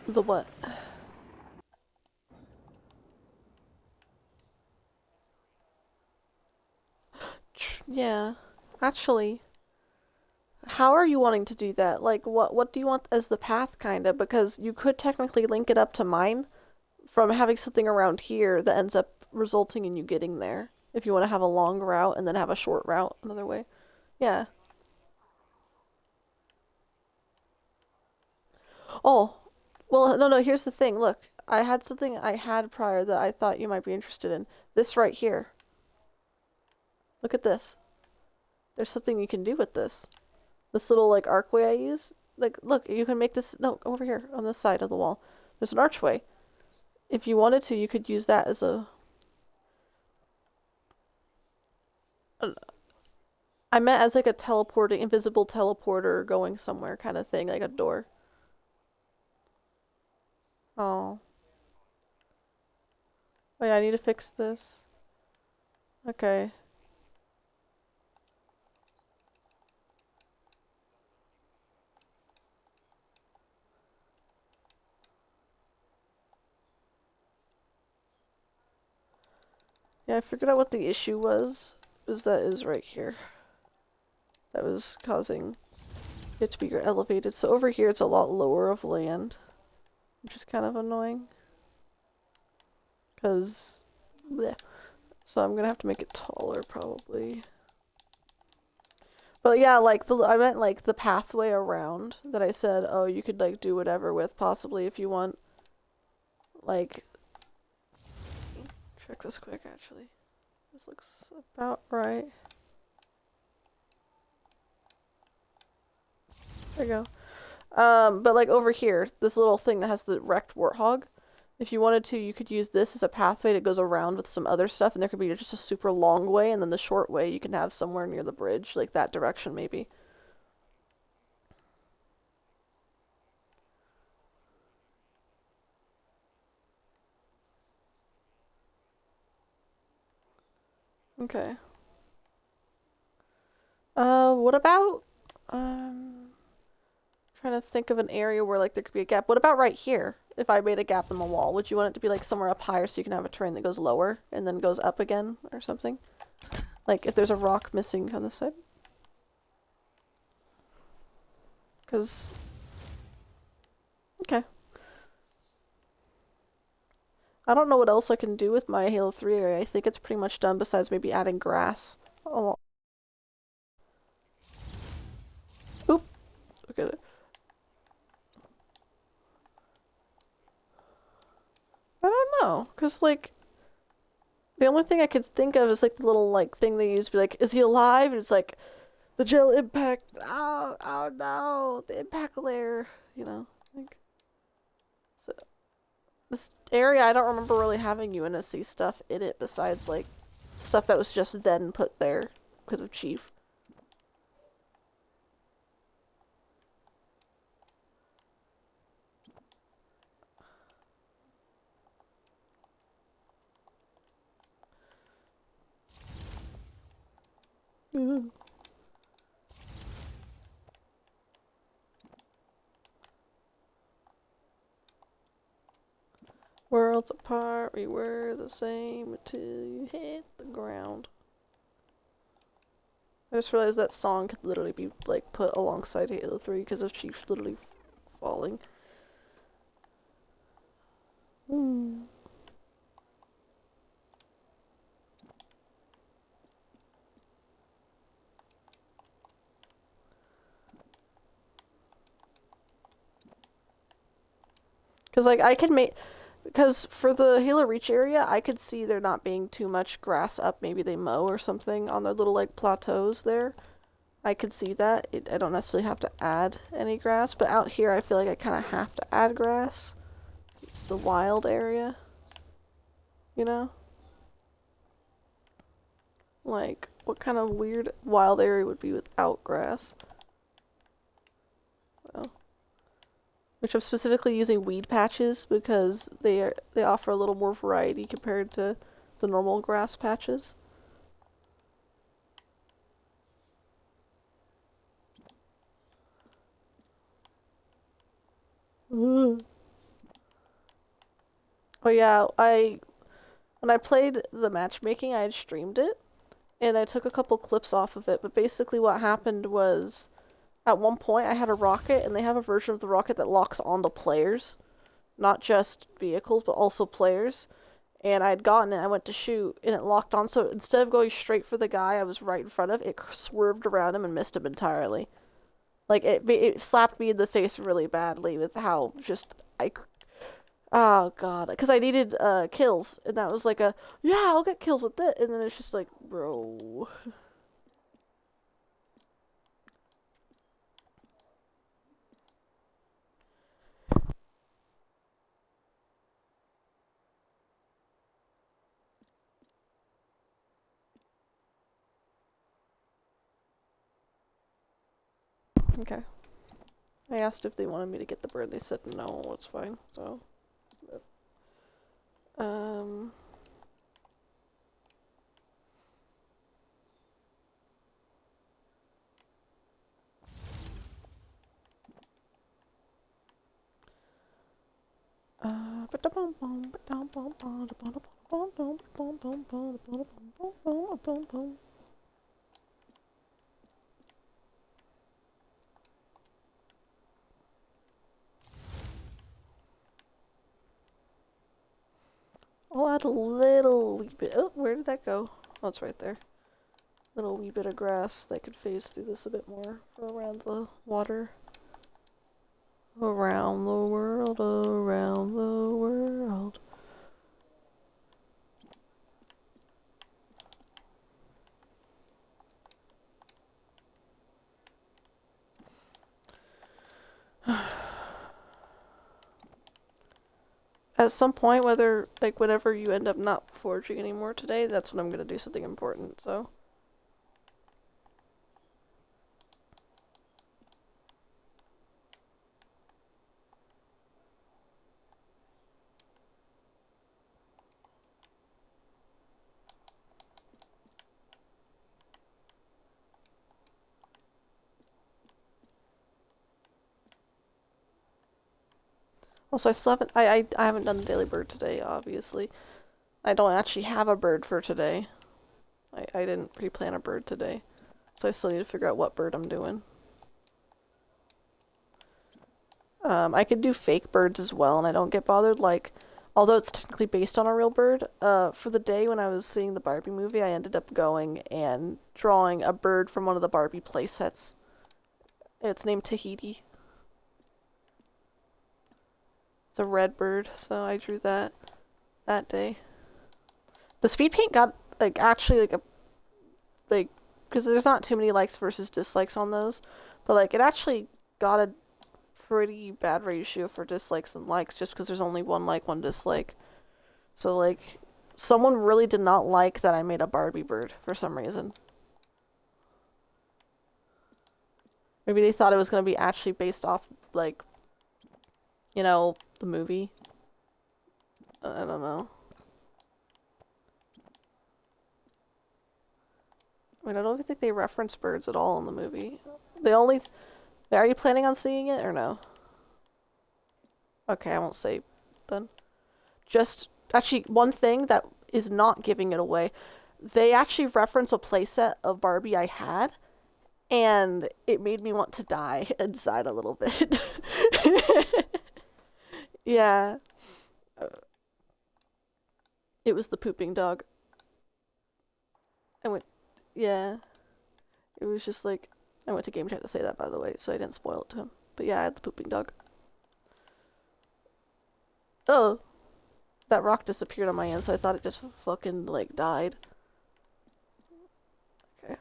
the what? Yeah, actually, how are you wanting to do that? Like, what do you want as the path, kinda? Because you could technically link it up to mine from having something around here that ends up resulting in you getting there. If you want to have a long route and then have a short route another way. Yeah. Oh, well, no, here's the thing. Look, I had something I had prior that I thought you might be interested in. This right here. Look at this. There's something you can do with this. This little, like, archway I use. Like, look, you can make this... No, over here, on this side of the wall. There's an archway. If you wanted to, you could use that as a... I meant as, like, a teleporting, invisible teleporter going somewhere kind of thing, like a door. Oh. Oh yeah, I need to fix this. Okay. Yeah, I figured out what the issue was. That is right here. That was causing it to be elevated. So over here it's a lot lower of land, which is kind of annoying. Because, so I'm gonna have to make it taller probably. But yeah, like I meant like the pathway around that I said, oh, you could like do whatever with possibly if you want. Like, check this quick actually. This looks about right. There you go. But like over here, this little thing that has the wrecked warthog, if you wanted to, you could use this as a pathway that goes around with some other stuff, and there could be just a super long way, and then the short way you can have somewhere near the bridge, like that direction maybe. Okay. What about, trying to think of an area where like there could be a gap. What about right here? If I made a gap in the wall, would you want it to be like somewhere up higher so you can have a terrain that goes lower and then goes up again or something? Like if there's a rock missing on this side? Because... Okay. I don't know what else I can do with my Halo 3 area. I think it's pretty much done besides maybe adding grass. Oh. Oop. Look at it. I don't know. Because, like, the only thing I could think of is, like, the little, like, thing they use to be like, is he alive? And it's like, the gel impact. Oh, oh no. The impact layer. You know, like... So, this area, I don't remember really having UNSC stuff in it besides, like, stuff that was just then put there because of Chief. Mm-hmm. Worlds apart, we were the same until you hit the ground. I just realized that song could literally be like put alongside Halo 3 because of Chief literally falling. Because like I could make... Because for the Halo Reach area, I could see there not being too much grass up. Maybe they mow or something on their little, like, plateaus there. I could see that. I don't necessarily have to add any grass, but out here I feel like I kind of have to add grass. It's the wild area. You know? Like, what kind of weird wild area would be without grass? Well, which I'm specifically using weed patches because they offer a little more variety compared to the normal grass patches. Oh yeah, when I played the matchmaking, I had streamed it, and I took a couple clips off of it, but basically what happened was, at one point I had a rocket, and they have a version of the rocket that locks onto players, not just vehicles, but also players. And I had gotten it, I went to shoot, and it locked on, so instead of going straight for the guy I was right in front of, it swerved around him and missed him entirely. Like, it slapped me in the face really badly with how just, oh god, because I needed kills, and that was like a, yeah, I'll get kills with it, and then it's just like, bro. Okay. I asked if they wanted me to get the bird, they said no, it's fine, so. Um... I'll add a little wee bit. Oh, where did that go? Oh, it's right there. Little wee bit of grass that could phase through this a bit more for around the water. Around the world, around the world. At some point, whether, like, whenever you end up not forging anymore today, that's when I'm gonna do something important, so. Also, I still haven't, I haven't done the daily bird today, obviously. I don't actually have a bird for today. I didn't pre-plan a bird today. So I still need to figure out what bird I'm doing. I could do fake birds as well, and I don't get bothered. Like, although it's technically based on a real bird, for the day when I was seeing the Barbie movie, I ended up going and drawing a bird from one of the Barbie playsets. It's named Tahiti. It's a red bird, so I drew that day. The speed paint got like actually like a like because there's not too many likes versus dislikes on those, but like it actually got a pretty bad ratio for dislikes and likes just because there's only one like, one dislike. So like someone really did not like that I made a Barbie bird for some reason. Maybe they thought it was going to be actually based off like, you know, the movie. I don't know. I mean, I don't think they reference birds at all in the movie. They only... Are you planning on seeing it or no? Okay, I won't say then. Just, actually, one thing that is not giving it away. They actually reference a playset of Barbie I had, and it made me want to die inside a little bit. Yeah. It was the pooping dog. I went, yeah. It was just like, I went to game chat to say that, by the way, so I didn't spoil it to him. But yeah, I had the pooping dog. Oh, that rock disappeared on my end, so I thought it just fucking, like, died. Okay.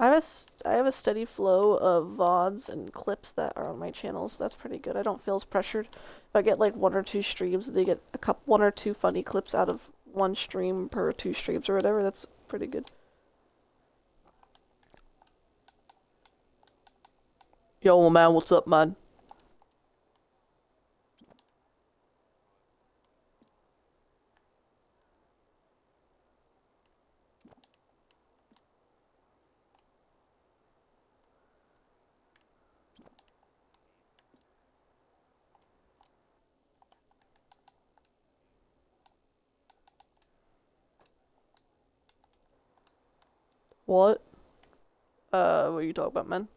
I have a steady flow of VODs and clips that are on my channels. So that's pretty good. I don't feel as pressured. If I get like one or two streams, they get one or two funny clips out of one stream per two streams or whatever. That's pretty good. Yo, man, what's up, man? What? What are you talking about, man?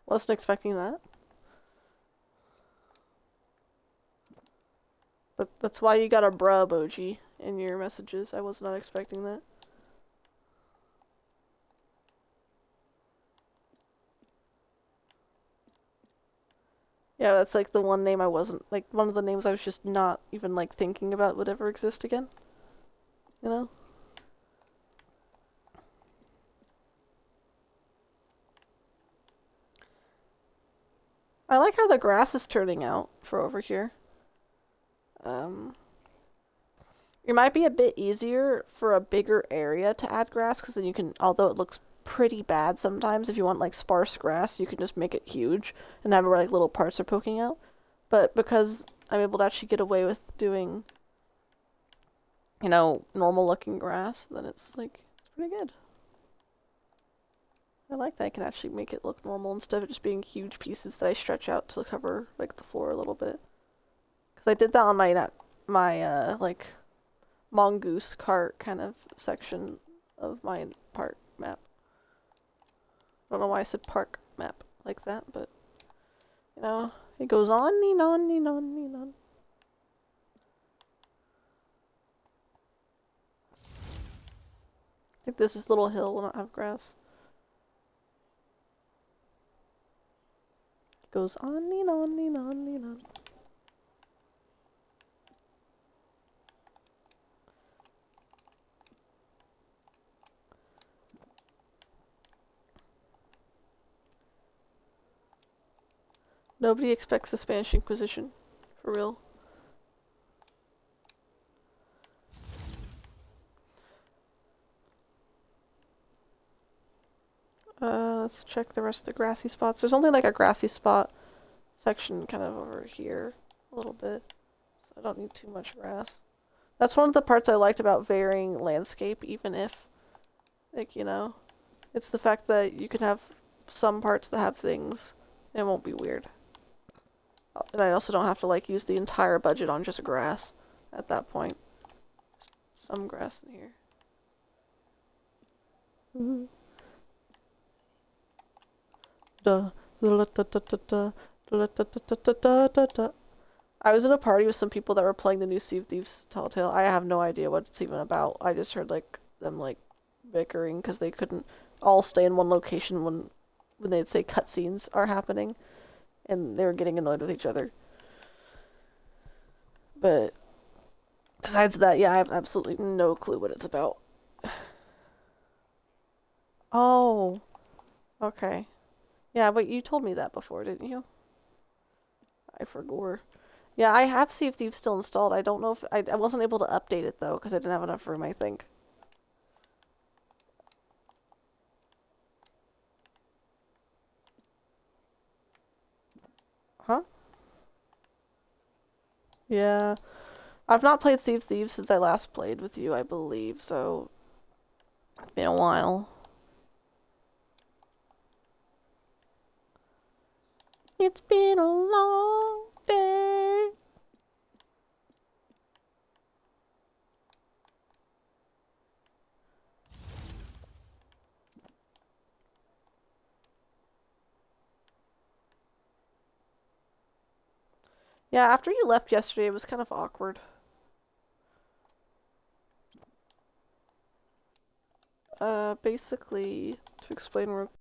Wasn't expecting that. But that's why you got a bruh emoji in your messages. I was not expecting that. Yeah, that's like the one name I wasn't, like, one of the names I was just not even, like, thinking about would ever exist again. You know? I like how the grass is turning out for over here. It might be a bit easier for a bigger area to add grass, because then you can, although it looks pretty bad sometimes, if you want, like, sparse grass, you can just make it huge and have it where, like, little parts are poking out. But because I'm able to actually get away with doing, you know, normal looking grass, then it's, like, it's pretty good. I like that I can actually make it look normal instead of just being huge pieces that I stretch out to cover, like, the floor a little bit. Because I did that on my like, mongoose cart kind of section of my park map. I don't know why I said park map like that, but, you know, it goes on and on and on and on. I think this little hill will not have grass. It goes on and on and on and on. Nobody expects the Spanish Inquisition. For real. Let's check the rest of the grassy spots. There's only like a grassy spot section kind of over here a little bit. So I don't need too much grass. That's one of the parts I liked about varying landscape, even if, like, you know, it's the fact that you can have some parts that have things and it won't be weird. And I also don't have to, like, use the entire budget on just grass at that point. Some grass in here. Mm-hmm. I was in a party with some people that were playing the new Sea of Thieves Telltale. I have no idea what it's even about. I just heard, like, them, like, bickering because they couldn't all stay in one location when they'd say cutscenes are happening, and they were getting annoyed with each other. But besides that, yeah, I have absolutely no clue what it's about. Oh, okay. Yeah, but you told me that before, didn't you? I forgot. Yeah, I have Sea of Thieves still installed. I don't know if I wasn't able to update it though because I didn't have enough room, I think. Huh? Yeah. I've not played Sea of Thieves since I last played with you, I believe, so it's been a while. It's been a long day. Yeah, after you left yesterday, it was kind of awkward. Basically, to explain real.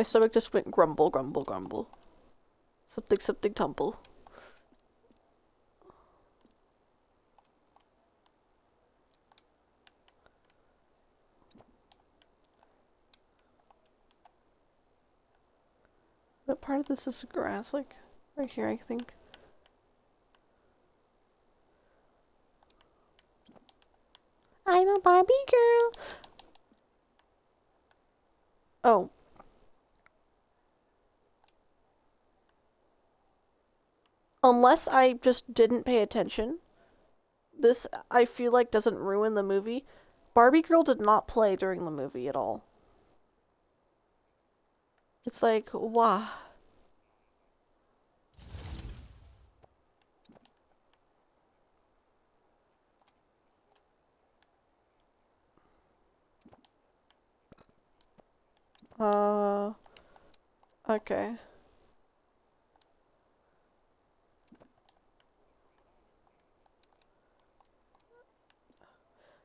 My stomach just went grumble, grumble, grumble. Something, something, tumble. What part of this is grass? Like, right here, I think. I'm a Barbie girl. Oh. Unless I just didn't pay attention, this, I feel like, doesn't ruin the movie. Barbie girl did not play during the movie at all. It's like, wow. Okay.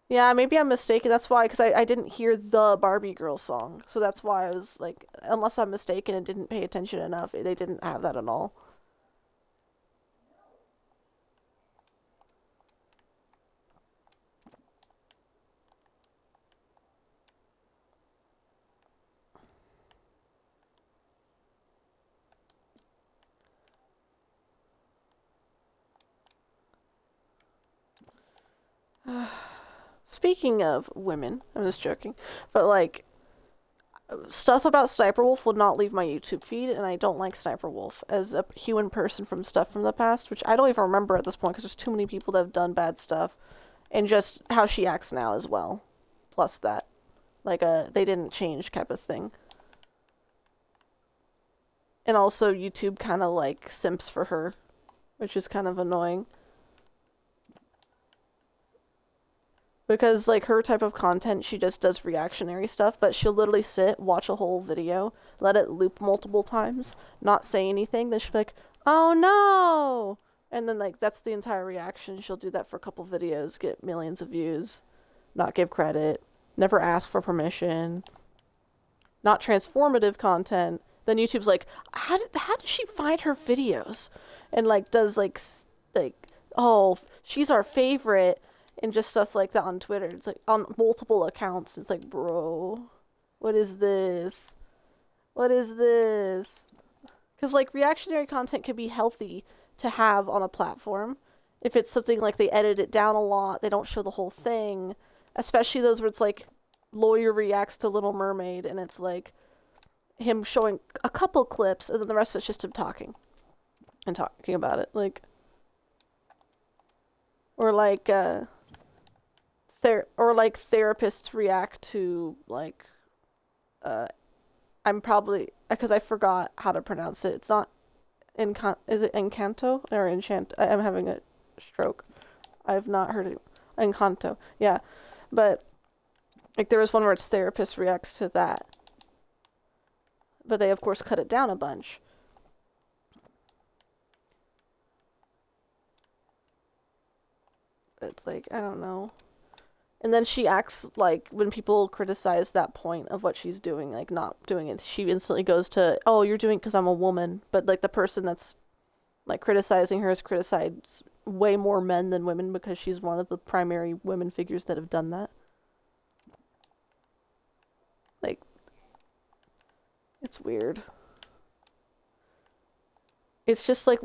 Yeah, maybe I'm mistaken. That's why, because I didn't hear the Barbie girl song. So that's why I was like, unless I'm mistaken and didn't pay attention enough, they didn't have that at all. Speaking of women, I'm just joking, but like, stuff about Sniper Wolf will not leave my YouTube feed, and I don't like Sniper Wolf as a human person from stuff from the past, which I don't even remember at this point because there's too many people that have done bad stuff, and just how she acts now as well. Plus that, like they didn't change type of thing. And also YouTube kind of like simps for her, which is kind of annoying. Because like her type of content, she just does reactionary stuff, but she'll literally sit, watch a whole video, let it loop multiple times, not say anything, then she'll be like, "Oh no!" And then like that's the entire reaction. She'll do that for a couple videos, get millions of views, not give credit, never ask for permission, not transformative content. Then YouTube's like, how does she find her videos? And like does like oh, she's our favorite and just stuff like that on Twitter. It's like on multiple accounts. It's like, bro, what is this? What is this? Because like reactionary content can be healthy to have on a platform. If it's something like they edit it down a lot, they don't show the whole thing. Especially those where it's like lawyer reacts to Little Mermaid and it's like him showing a couple clips and then the rest of it's just him talking and talking about it. Like, or like, or like therapists react to like I'm probably because I forgot how to pronounce it. It's not is it Encanto or Enchant? I'm having a stroke. I've not heard it. Encanto. Yeah. But like there was one where its therapist reacts to that. But they of course cut it down a bunch. It's like I don't know. And then she acts like when people criticize that point of what she's doing, like not doing it, she instantly goes to, "Oh, you're doing it because I'm a woman." But like the person that's like criticizing her has criticized way more men than women because she's one of the primary women figures that have done that. Like, it's weird. It's just like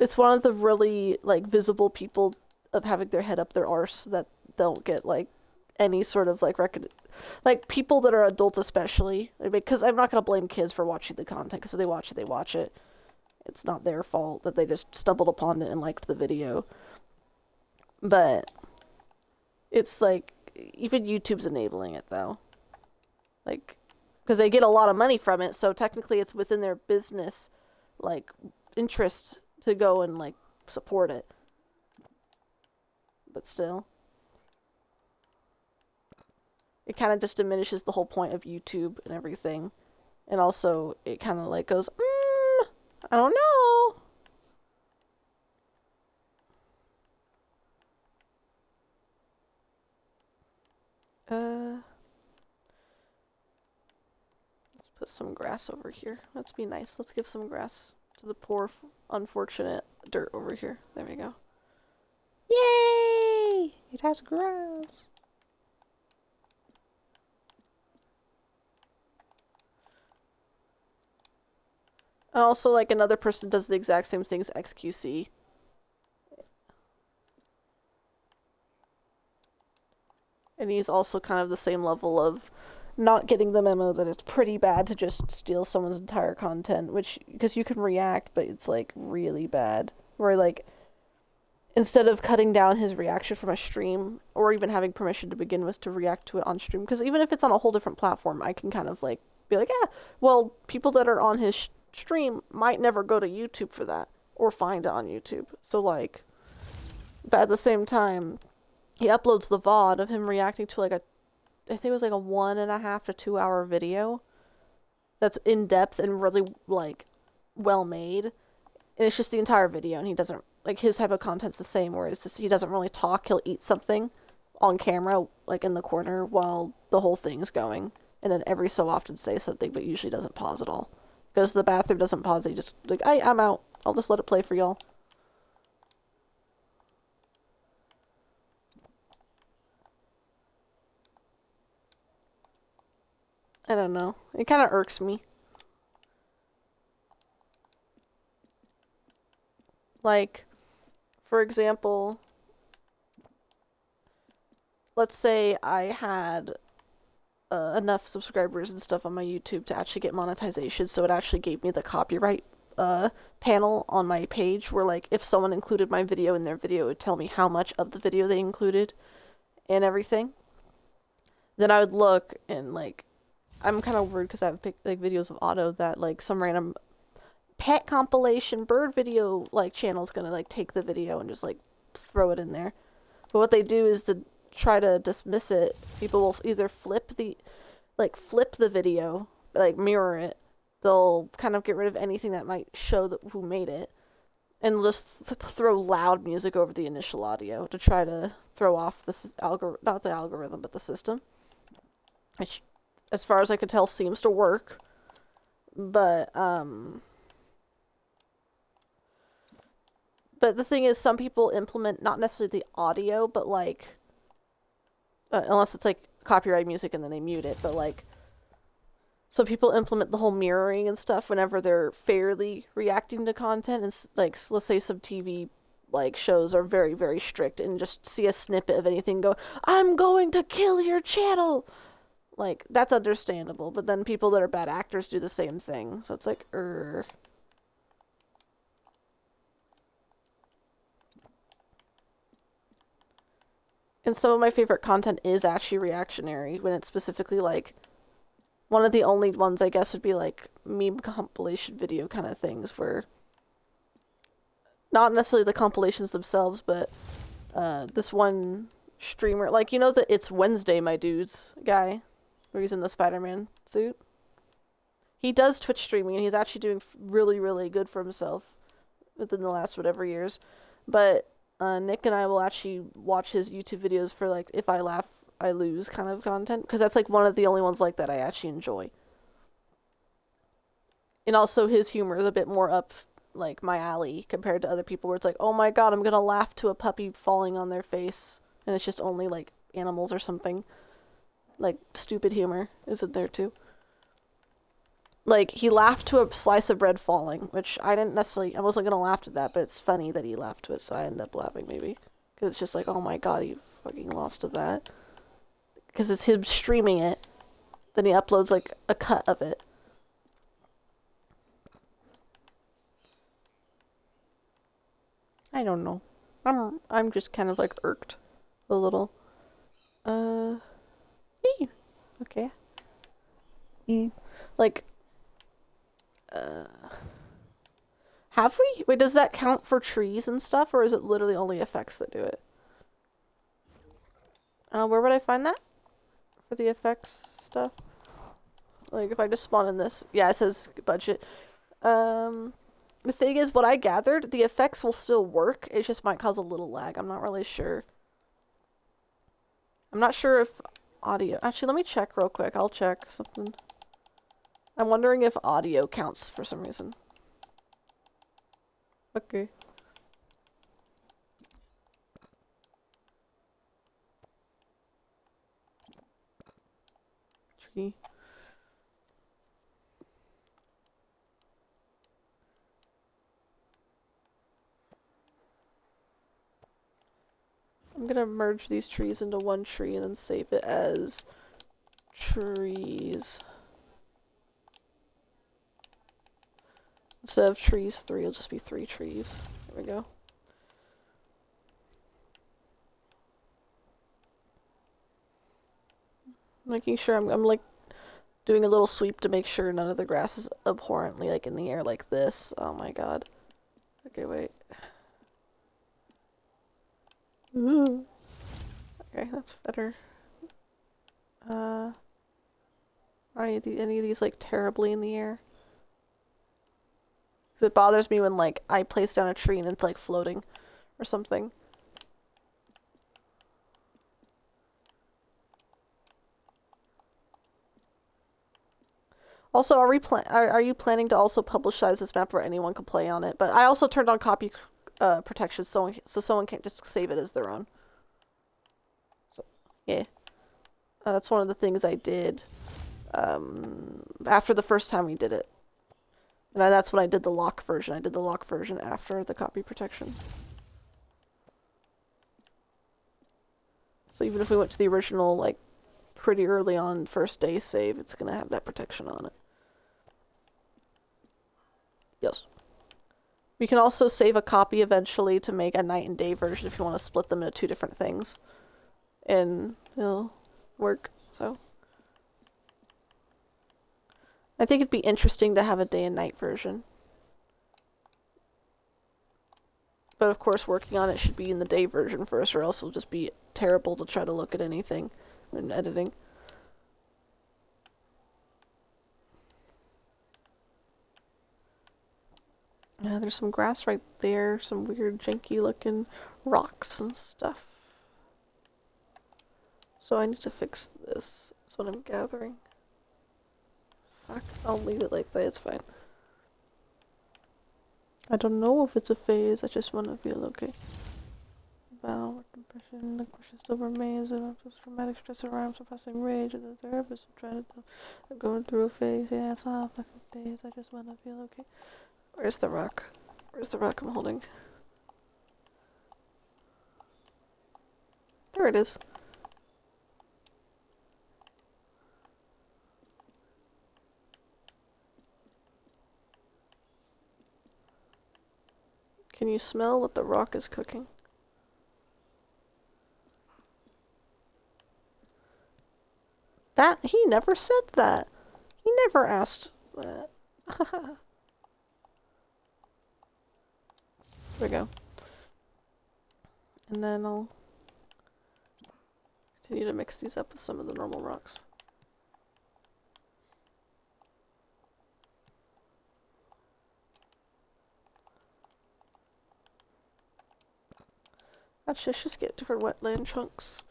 it's one of the really like visible people of having their head up their arse that don't get like any sort of like like people that are adults especially, because I'm not gonna blame kids for watching the content because if they watch it, they watch it. It's not their fault that they just stumbled upon it and liked the video. But it's like even YouTube's enabling it though, like because they get a lot of money from it, so technically it's within their business like interest to go and like support it. But still, it kind of just diminishes the whole point of YouTube and everything. And also, it kind of like goes, I don't know. Let's put some grass over here. Let's be nice. Let's give some grass to the poor, unfortunate dirt over here. There we go. Yay! It has grass. And also, like, another person does the exact same thing as XQC. And he's also kind of the same level of not getting the memo that it's pretty bad to just steal someone's entire content, which, because you can react, but it's, like, really bad. Where, like, instead of cutting down his reaction from a stream, or even having permission to begin with to react to it on stream, because even if it's on a whole different platform, I can kind of, like, be like, yeah, well, people that are on his stream might never go to YouTube for that, or find it on YouTube. So, like, but at the same time, he uploads the VOD of him reacting to, like, I think it was, like, a 1.5 to 2 hour video that's in-depth and really, like, well-made. And it's just the entire video, and he doesn't, like, his type of content's the same, where it's just, he doesn't really talk, he'll eat something on camera, like, in the corner, while the whole thing's going. And then every so often say something, but usually doesn't pause at all. Goes to the bathroom, doesn't pause, he just, like, I'm out. I'll just let it play for y'all. I don't know. It kind of irks me. Like, for example, let's say I had enough subscribers and stuff on my YouTube to actually get monetization, so it actually gave me the copyright panel on my page where, like, if someone included my video in their video, it would tell me how much of the video they included and everything. Then I would look and, like, I'm kind of worried because I have like videos of Otto that, like, some random pet compilation bird video, like, channel's gonna, like, take the video and just, like, throw it in there. But what they do is to try to dismiss it, people will either flip the video, like, mirror it. They'll kind of get rid of anything that might show who made it, and just throw loud music over the initial audio to try to throw off this not the algorithm, but the system. Which, as far as I can tell, seems to work. But the thing is, some people implement not necessarily the audio, but, like, unless it's, like, copyright music and then they mute it, but, like, some people implement the whole mirroring and stuff whenever they're fairly reacting to content, and, like, let's say some TV, like, shows are very, very strict, and just see a snippet of anything go, I'm going to kill your channel! Like, that's understandable, but then people that are bad actors do the same thing, so it's like, And some of my favorite content is actually reactionary, when it's specifically, like, one of the only ones, I guess, would be, like, meme compilation video kind of things, where, not necessarily the compilations themselves, but, this one streamer, like, you know the It's Wednesday, My Dudes guy, where he's in the Spider-Man suit? He does Twitch streaming, and he's actually doing really, really good for himself within the last whatever years, but Nick and I will actually watch his YouTube videos for, like, if I laugh, I lose kind of content, because that's, like, one of the only ones like that I actually enjoy. And also his humor is a bit more up, like, my alley compared to other people where it's like, oh my god, I'm gonna laugh to a puppy falling on their face, and it's just only, like, animals or something. Like, stupid humor isn't there too. Like, he laughed to a slice of bread falling, which I wasn't gonna laugh at that, but it's funny that he laughed to it, so I ended up laughing, maybe. Because it's just like, oh my god, he fucking lost to that. Because it's him streaming it, then he uploads, like, a cut of it. I don't know. I'm just kind of, like, irked a little. Okay. Like, have we? Wait, does that count for trees and stuff, or is it literally only effects that do it? Where would I find that? For the effects stuff? Like, if I just spawn in this. Yeah, it says budget. The thing is, what I gathered, the effects will still work. It just might cause a little lag. I'm not really sure. I'm not sure if audio... Actually, let me check real quick. I'll check something. I'm wondering if audio counts for some reason. Okay. Tree. I'm gonna merge these trees into one tree and then save it as trees. Instead of trees 3, it'll just be 3 trees. There we go. Making sure I'm like doing a little sweep to make sure none of the grass is abhorrently like in the air like this. Oh my god. Okay, wait. Ooh. Okay, that's better. Are any of these like terribly in the air? Because it bothers me when like I place down a tree and it's like floating or something. Also, are you planning to also publicize this map where anyone can play on it? But I also turned on copy protection so someone can't just save it as their own. So, yeah. That's one of the things I did after the first time we did it. And that's when I did the lock version. I did the lock version after the copy protection. So even if we went to the original, like, pretty early on first day save, it's going to have that protection on it. Yes. We can also save a copy eventually to make a night and day version if you want to split them into 2 different things. And it'll work, so. I think it'd be interesting to have a day and night version. But of course, working on it should be in the day version first, or else it'll just be terrible to try to look at anything when editing. Yeah, there's some grass right there, some weird janky looking rocks and stuff. So I need to fix this. That's what I'm gathering. Fuck, I'll leave it like that, it's fine. I don't know if it's a phase, I just want to feel okay. About depression, the question still remains, and I'm just traumatic stress around suppressing rage, and the therapist will try to tell I'm going through a phase, yeah, it's all fucking phase, I just want to feel okay. Where's the rock? Where's the rock I'm holding? There it is. Can you smell what the rock is cooking? That, he never said that. He never asked that. There we go. And then I'll continue to mix these up with some of the normal rocks. Actually, let's just get different wetland chunks.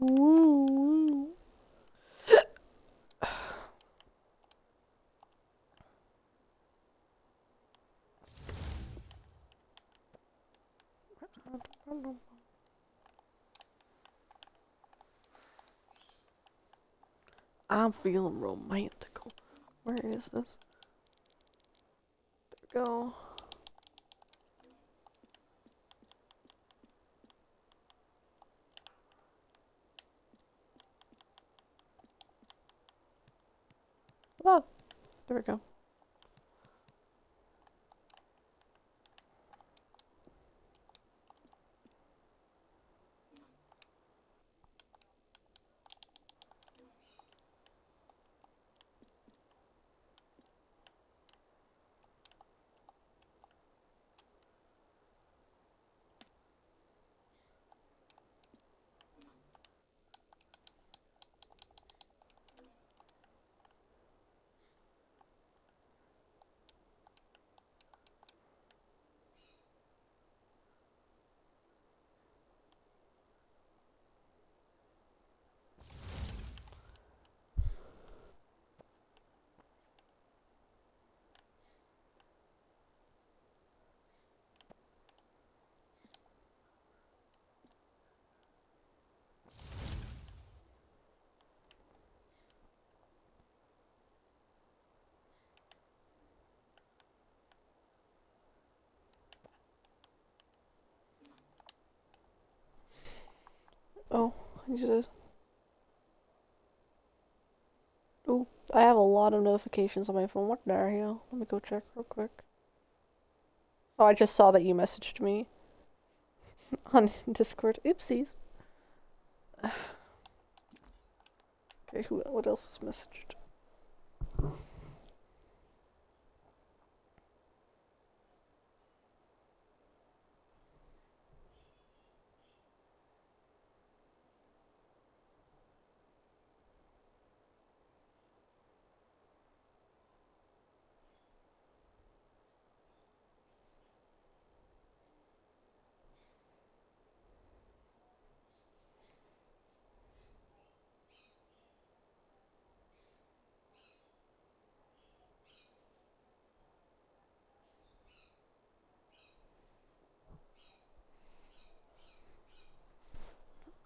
Woo. I'm feeling romantical. Where is this? There we go. Oh, there we go. Oh, I need to... Oh, I have a lot of notifications on my phone. What the hell? Let me go check real quick. Oh, I just saw that you messaged me on Discord. Oopsies. Okay, what else is messaged?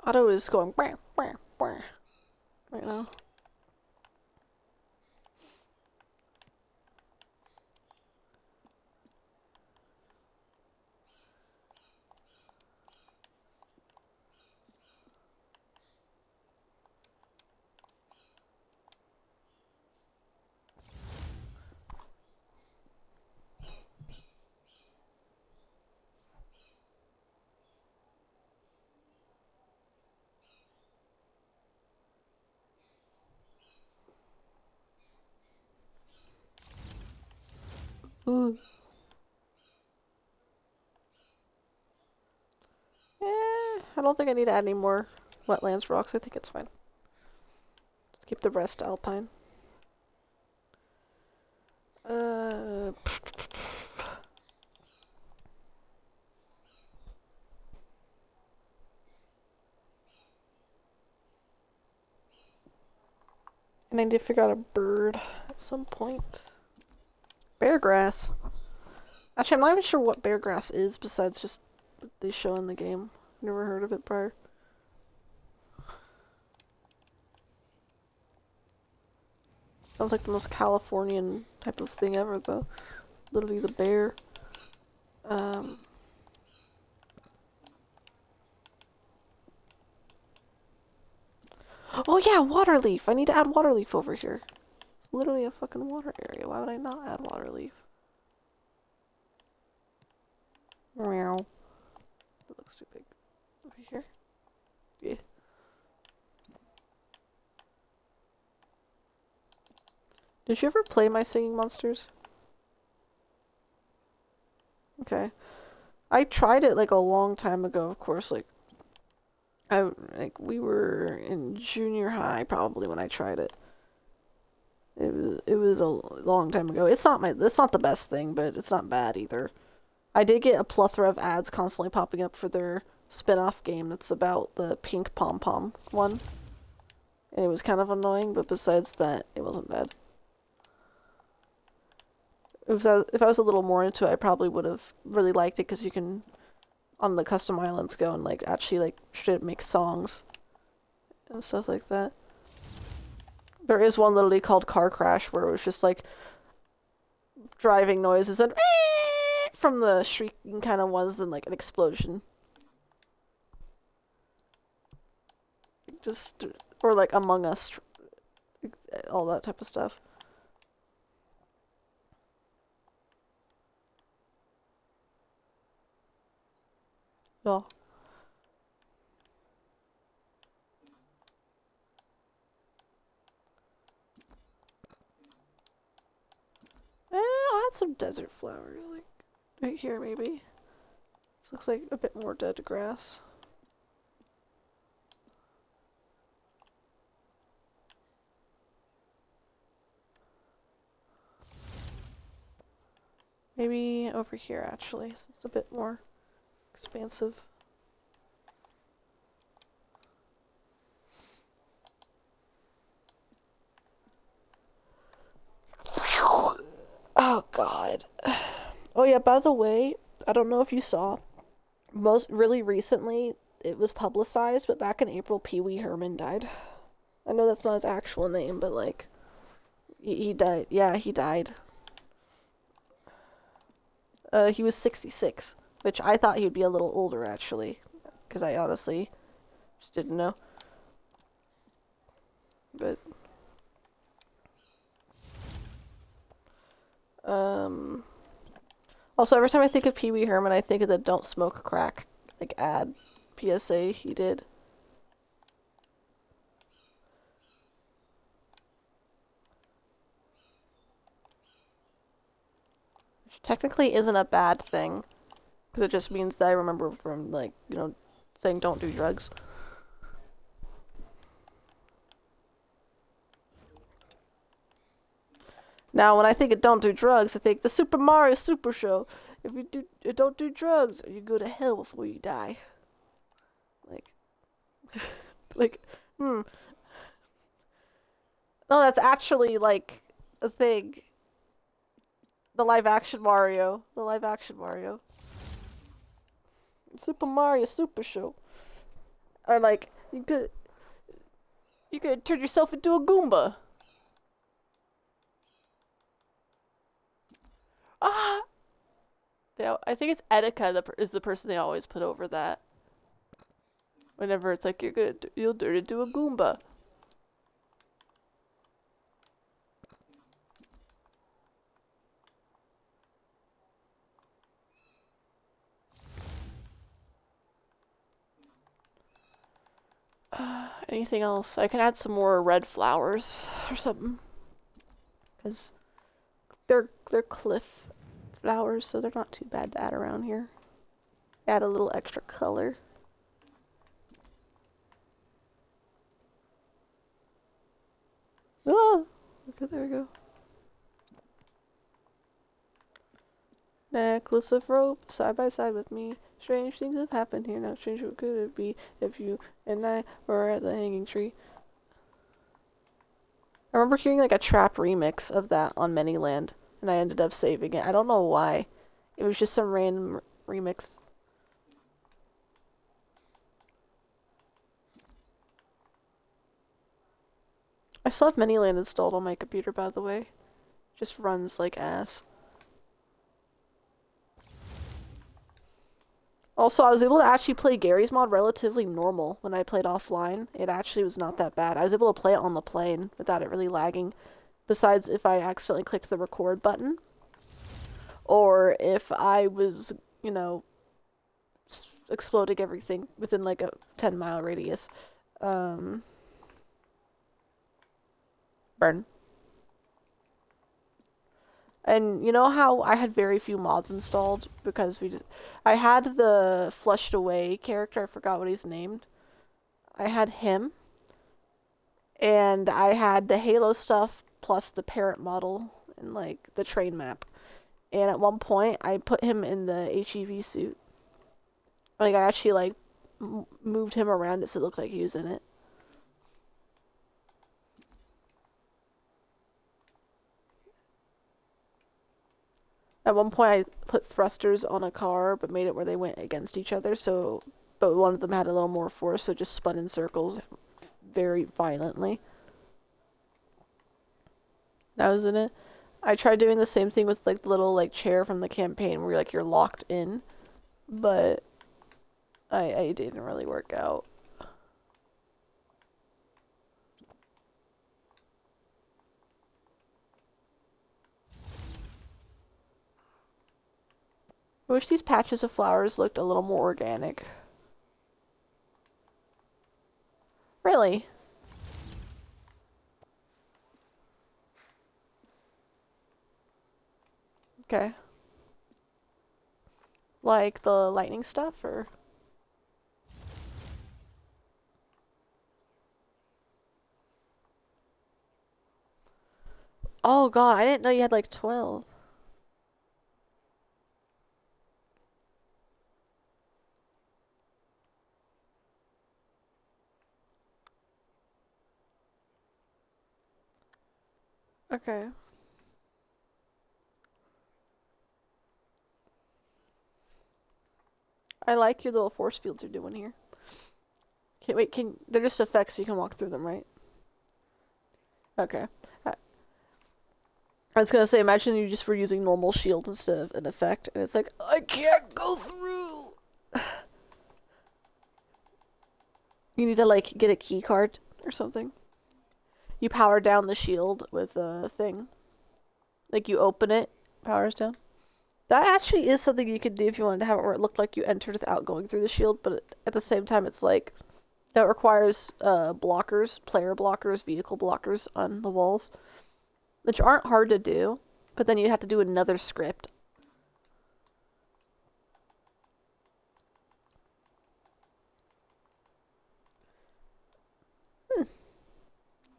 Otto is going bah, bah, bah, right now. Ooh. I don't think I need to add any more wetlands rocks. I think it's fine. Just keep the rest alpine. And I need to figure out a bird at some point. Bear grass. Actually, I'm not even sure what bear grass is besides just what they show in the game. Never heard of it prior. Sounds like the most Californian type of thing ever, though. Literally the bear. Oh yeah, water leaf! I need to add water leaf over here. It's literally a fucking water area. Why would I not add water leaf? Meow. It looks too big. Over here? Yeah. Did you ever play My Singing Monsters? Okay. I tried it like a long time ago, of course, we were in junior high probably when I tried it. It was a long time ago. It's not the best thing, but it's not bad either. I did get a plethora of ads constantly popping up for their spin-off game that's about the pink pom-pom one. And it was kind of annoying, but besides that, it wasn't bad. If I was a little more into it, I probably would have really liked it because you can, on the custom islands, go and like actually like straight make songs and stuff like that. There is one literally called Car Crash where it was just like driving noises and from the shrieking kind of ones, then like an explosion. Just or like Among Us, all that type of stuff. Yeah. I'll add some desert flowers, like right here maybe. This looks like a bit more dead grass. Maybe over here actually, so it's a bit more expansive. Oh god. Oh yeah, by the way, I don't know if you saw, really recently it was publicized, but back in April Pee Wee Herman died. I know that's not his actual name, but like he died. Yeah, he died. He was 66, which I thought he'd be a little older actually, because I honestly Just didn't know. But also every time I think of Pee Wee Herman, I think of the "Don't smoke crack" like ad PSA he did. Which technically isn't a bad thing, because it just means that I remember from, like, you know, saying don't do drugs. Now, when I think of don't do drugs, I think the Super Mario Super Show. If you don't do drugs, you go to hell before you die. Like, like, No, that's actually, like, a thing. The live action Mario. The live action Mario. Super Mario Super Show. Or, like, you could turn yourself into a Goomba. Ah! I think it's Etika is the person they always put over that. Whenever it's like, you'll turn into a Goomba. Anything else? I can add some more red flowers or something. Because they're cliff flowers, so they're not too bad to add around here. Add a little extra color. Oh! Okay, there we go. Necklace of rope, side by side with me. Strange things have happened here. Now, strange what could it be if you and I were at the hanging tree? I remember hearing like a trap remix of that on Manyland, and I ended up saving it. I don't know why. It was just some random remix. I still have Manyland installed on my computer, by the way. Just runs like ass. Also, I was able to actually play Gary's mod relatively normal when I played offline. It actually was not that bad. I was able to play it on the plane without it really lagging. Besides if I accidentally clicked the record button. Or if I was, you know, exploding everything within like a 10-mile radius. Burn. And you know how I had very few mods installed because I had the Flushed Away character, I forgot what he's named. I had him. And I had the Halo stuff plus the parent model and like the train map. And at one point I put him in the HEV suit. Like I actually like moved him around it so it looked like he was in it. At one point, I put thrusters on a car, but made it where they went against each other. But one of them had a little more force, so it just spun in circles very violently. That was in it. I tried doing the same thing with like the little like chair from the campaign where you're locked in, but I didn't really work out. I wish these patches of flowers looked a little more organic. Really? Okay. Like the lightning stuff, or? Oh god, I didn't know you had like 12. Okay. I like your little force fields you're doing here. Okay, wait, they're just effects so you can walk through them, right? Okay. I was gonna say, imagine you just were using normal shield instead of an effect, and it's like, I can't go through! You need to like get a key card or something. You power down the shield with a thing. Like you open it, powers down. That actually is something you could do if you wanted to have it where it looked like you entered without going through the shield, but at the same time it's like that requires blockers, player blockers, vehicle blockers on the walls, which aren't hard to do, but then you'd have to do another script.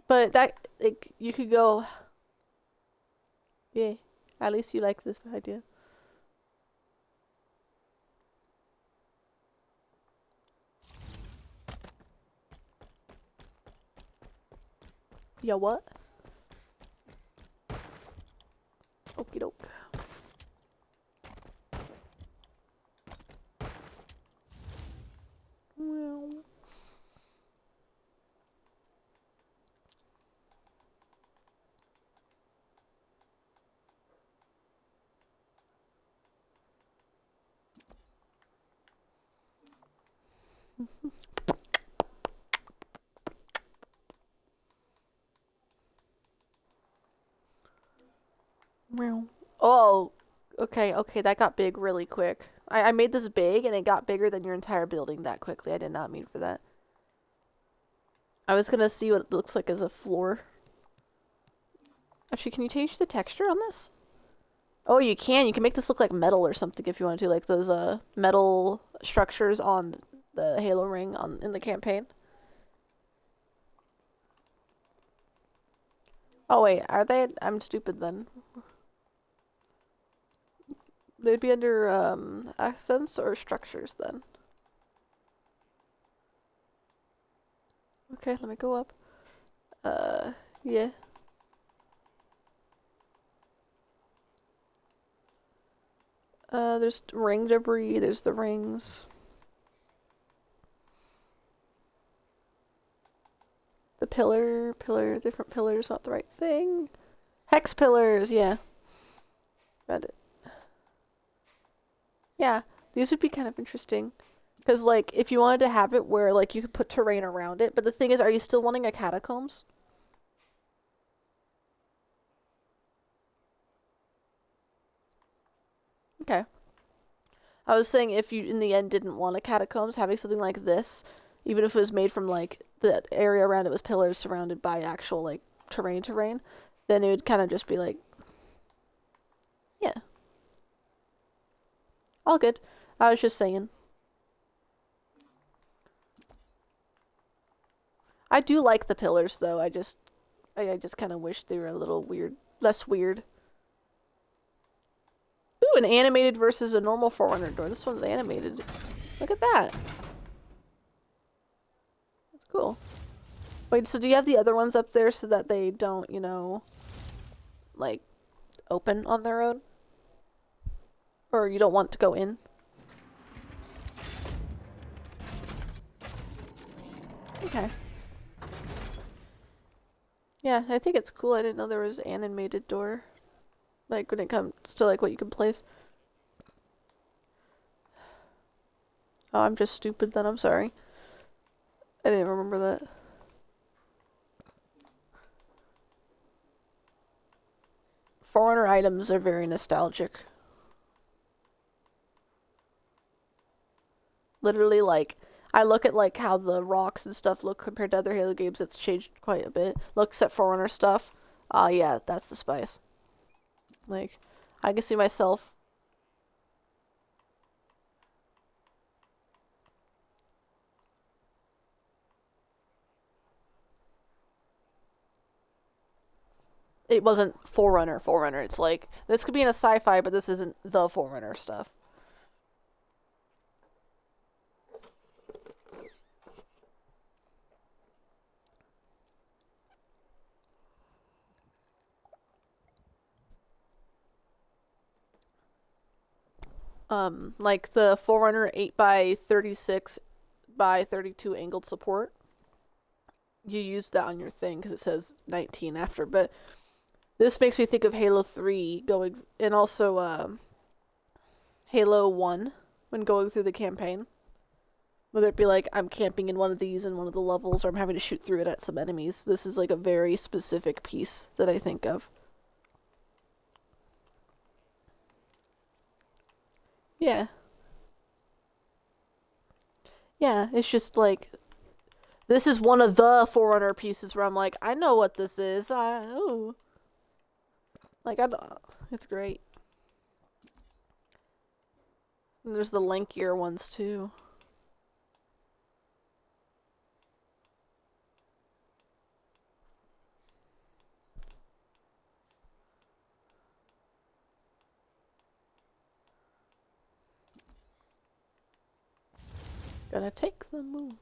But that, like, you could go... Yeah, at least you like this idea. Yeah, what? Okie doke. Well... Oh, okay, okay, that got big really quick. I made this big and it got bigger than your entire building that quickly. I did not mean for that. I was gonna see what it looks like as a floor. Actually, can you change the texture on this? Oh, you can. You can make this look like metal or something if you want to, like those metal structures on the Halo ring in the campaign. Oh wait, are they? I'm stupid then. They'd be under accents or structures then. Okay, let me go up. Yeah. There's ring debris, there's the rings. The pillar, different pillars, not the right thing. Hex pillars, yeah. Got it. Yeah, these would be kind of interesting. Because, like, if you wanted to have it where, like, you could put terrain around it, but the thing is, are you still wanting a catacombs? Okay. I was saying if you, in the end, didn't want a catacombs, having something like this, even if it was made from, like, the area around it was pillars surrounded by actual, like, terrain, then it would kind of just be like, yeah. All good. I was just saying. I do like the pillars, though. I just kind of wish they were a little weird, less weird. Ooh, an animated versus a normal Forerunner door. This one's animated. Look at that. That's cool. Wait, so do you have the other ones up there so that they don't, you know, like, open on their own? Or you don't want to go in? Okay. Yeah, I think it's cool. I didn't know there was an animated door. Like, when it comes to, like, what you can place. Oh, I'm just stupid then. I'm sorry. I didn't remember that. Forerunner items are very nostalgic. Literally, like, I look at, like, how the rocks and stuff look compared to other Halo games. It's changed quite a bit. Looks at Forerunner stuff. Yeah, that's the spice. Like, I can see myself. It wasn't Forerunner. It's like, this could be in a sci-fi, but this isn't the Forerunner stuff. Like the Forerunner 8 by 36 by 32 angled support. You use that on your thing because it says 19 after, but this makes me think of Halo 3 going, and also Halo 1 when going through the campaign. Whether it be like I'm camping in one of these in one of the levels or I'm having to shoot through it at some enemies. This is like a very specific piece that I think of. Yeah. Yeah, it's just like this is one of the Forerunner pieces where I'm like, I know what this is. Ooh. Like it's great. And there's the lankier ones too. Gonna take the moon.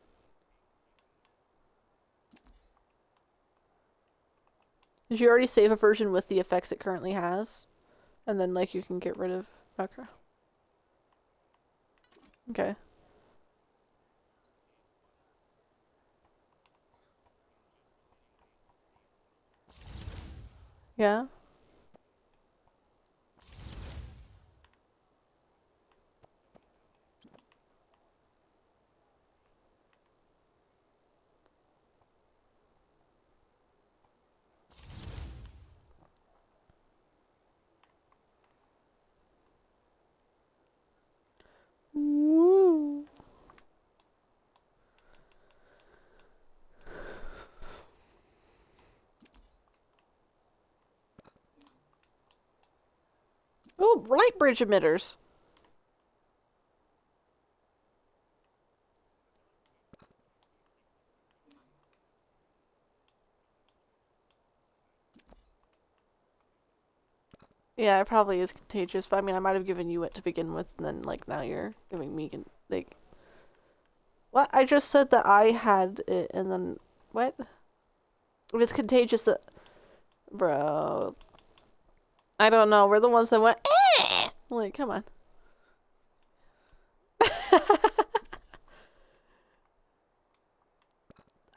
Did you already save a version with the effects it currently has? And then, like, you can get rid of... Okay. Okay. Yeah? Woo! Oh, light bridge emitters! Yeah, it probably is contagious, but I mean, I might have given you it to begin with, and then, like, now you're giving me, like... What? I just said that I had it, and then... What? If it's contagious, that... Bro... I don't know, we're the ones that went, eh! Like, come on.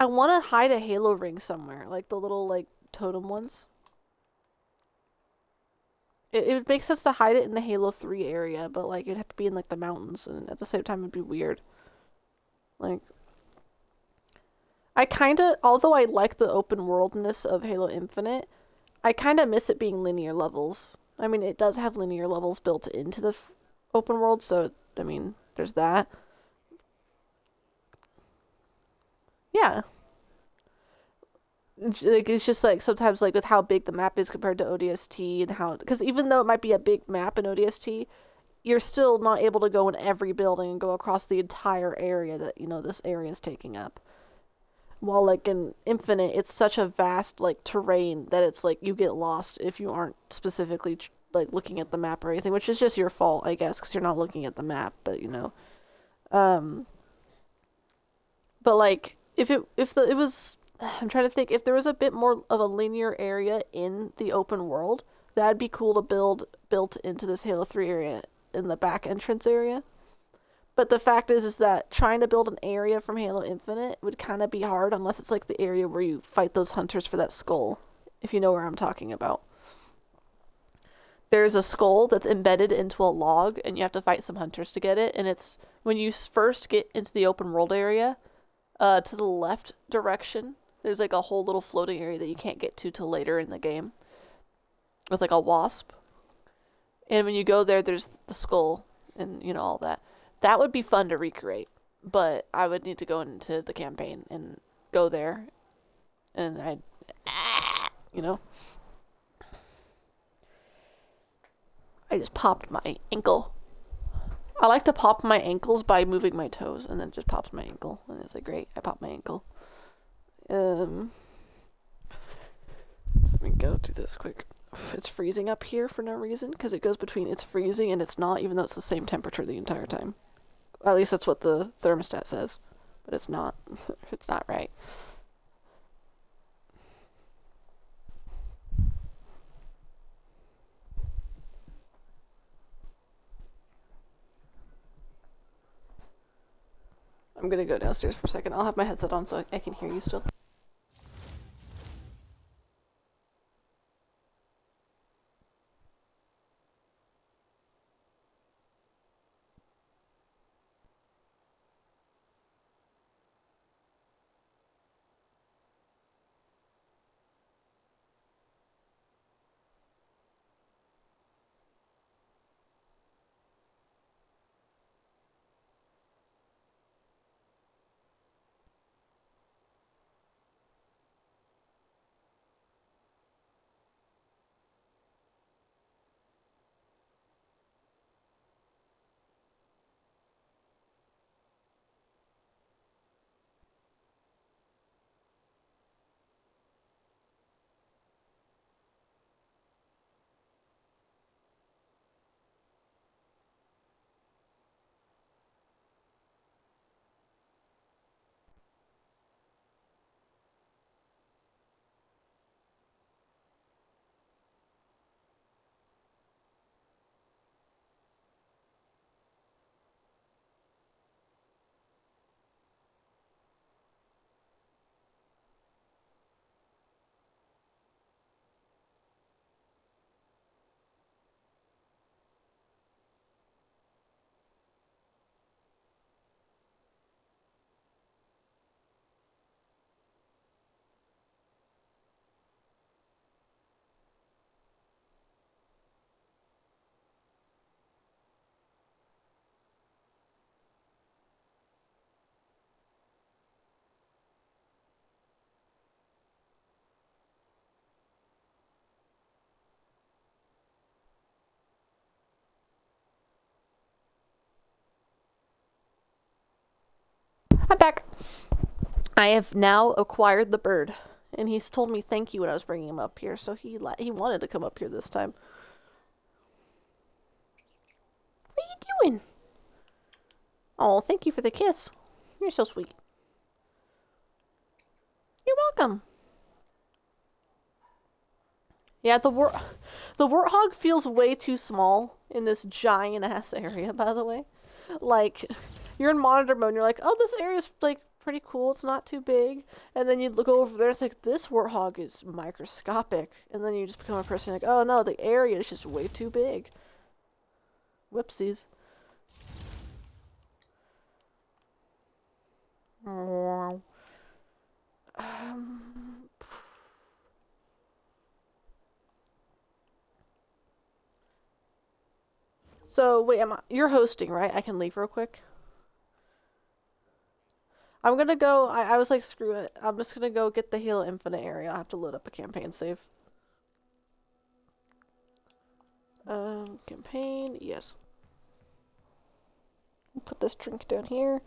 I want to hide a halo ring somewhere, like the little, like, totem ones. It would make sense to hide it in the Halo 3 area, but, like, it'd have to be in, like, the mountains, and at the same time it'd be weird. Like... I kinda, although I like the open worldness of Halo Infinite, I kinda miss it being linear levels. I mean, it does have linear levels built into the open world, so, I mean, there's that. Yeah. Like, it's just, like, sometimes, like, with how big the map is compared to ODST and how... Because even though it might be a big map in ODST, you're still not able to go in every building and go across the entire area that, you know, this area is taking up. While, like, in Infinite, it's such a vast, like, terrain that it's, like, you get lost if you aren't specifically, like, looking at the map or anything, which is just your fault, I guess, because you're not looking at the map, but, you know. But, like, if it was... I'm trying to think, if there was a bit more of a linear area in the open world, that'd be cool to built into this Halo 3 area in the back entrance area. But the fact is that trying to build an area from Halo Infinite would kind of be hard unless it's like the area where you fight those hunters for that skull, if you know where I'm talking about. There's a skull that's embedded into a log, and you have to fight some hunters to get it, and it's when you first get into the open world area, to the left direction, there's like a whole little floating area that you can't get to till later in the game, with like a wasp. And when you go there, there's the skull, and you know, all that. That would be fun to recreate, but I would need to go into the campaign and go there, and I'd, you know. I just popped my ankle. I like to pop my ankles by moving my toes, and then it just pops my ankle, and it's like, great, I popped my ankle. Let me go do this quick. It's freezing up here for no reason, because it goes between it's freezing and it's not, even though it's the same temperature the entire time. At least that's what the thermostat says. But it's not. It's not right. I'm gonna go downstairs for a second. I'll have my headset on so I can hear you still. I'm back. I have now acquired the bird, and he's told me thank you when I was bringing him up here, so he wanted to come up here this time. What are you doing? Oh, thank you for the kiss. You're so sweet. You're welcome. Yeah, the warthog feels way too small in this giant-ass area, by the way. Like, you're in monitor mode and you're like, oh, this area's, like, pretty cool. It's not too big. And then you look over there, it's like, this warthog is microscopic. And then you just become a person, like, oh, no, the area is just way too big. Whoopsies. So, wait, you're hosting, right? I can leave real quick. I'm gonna go, I was like, screw it. I'm just gonna go get the Halo Infinite area. I'll have to load up a campaign save. Campaign, yes. Put this drink down here.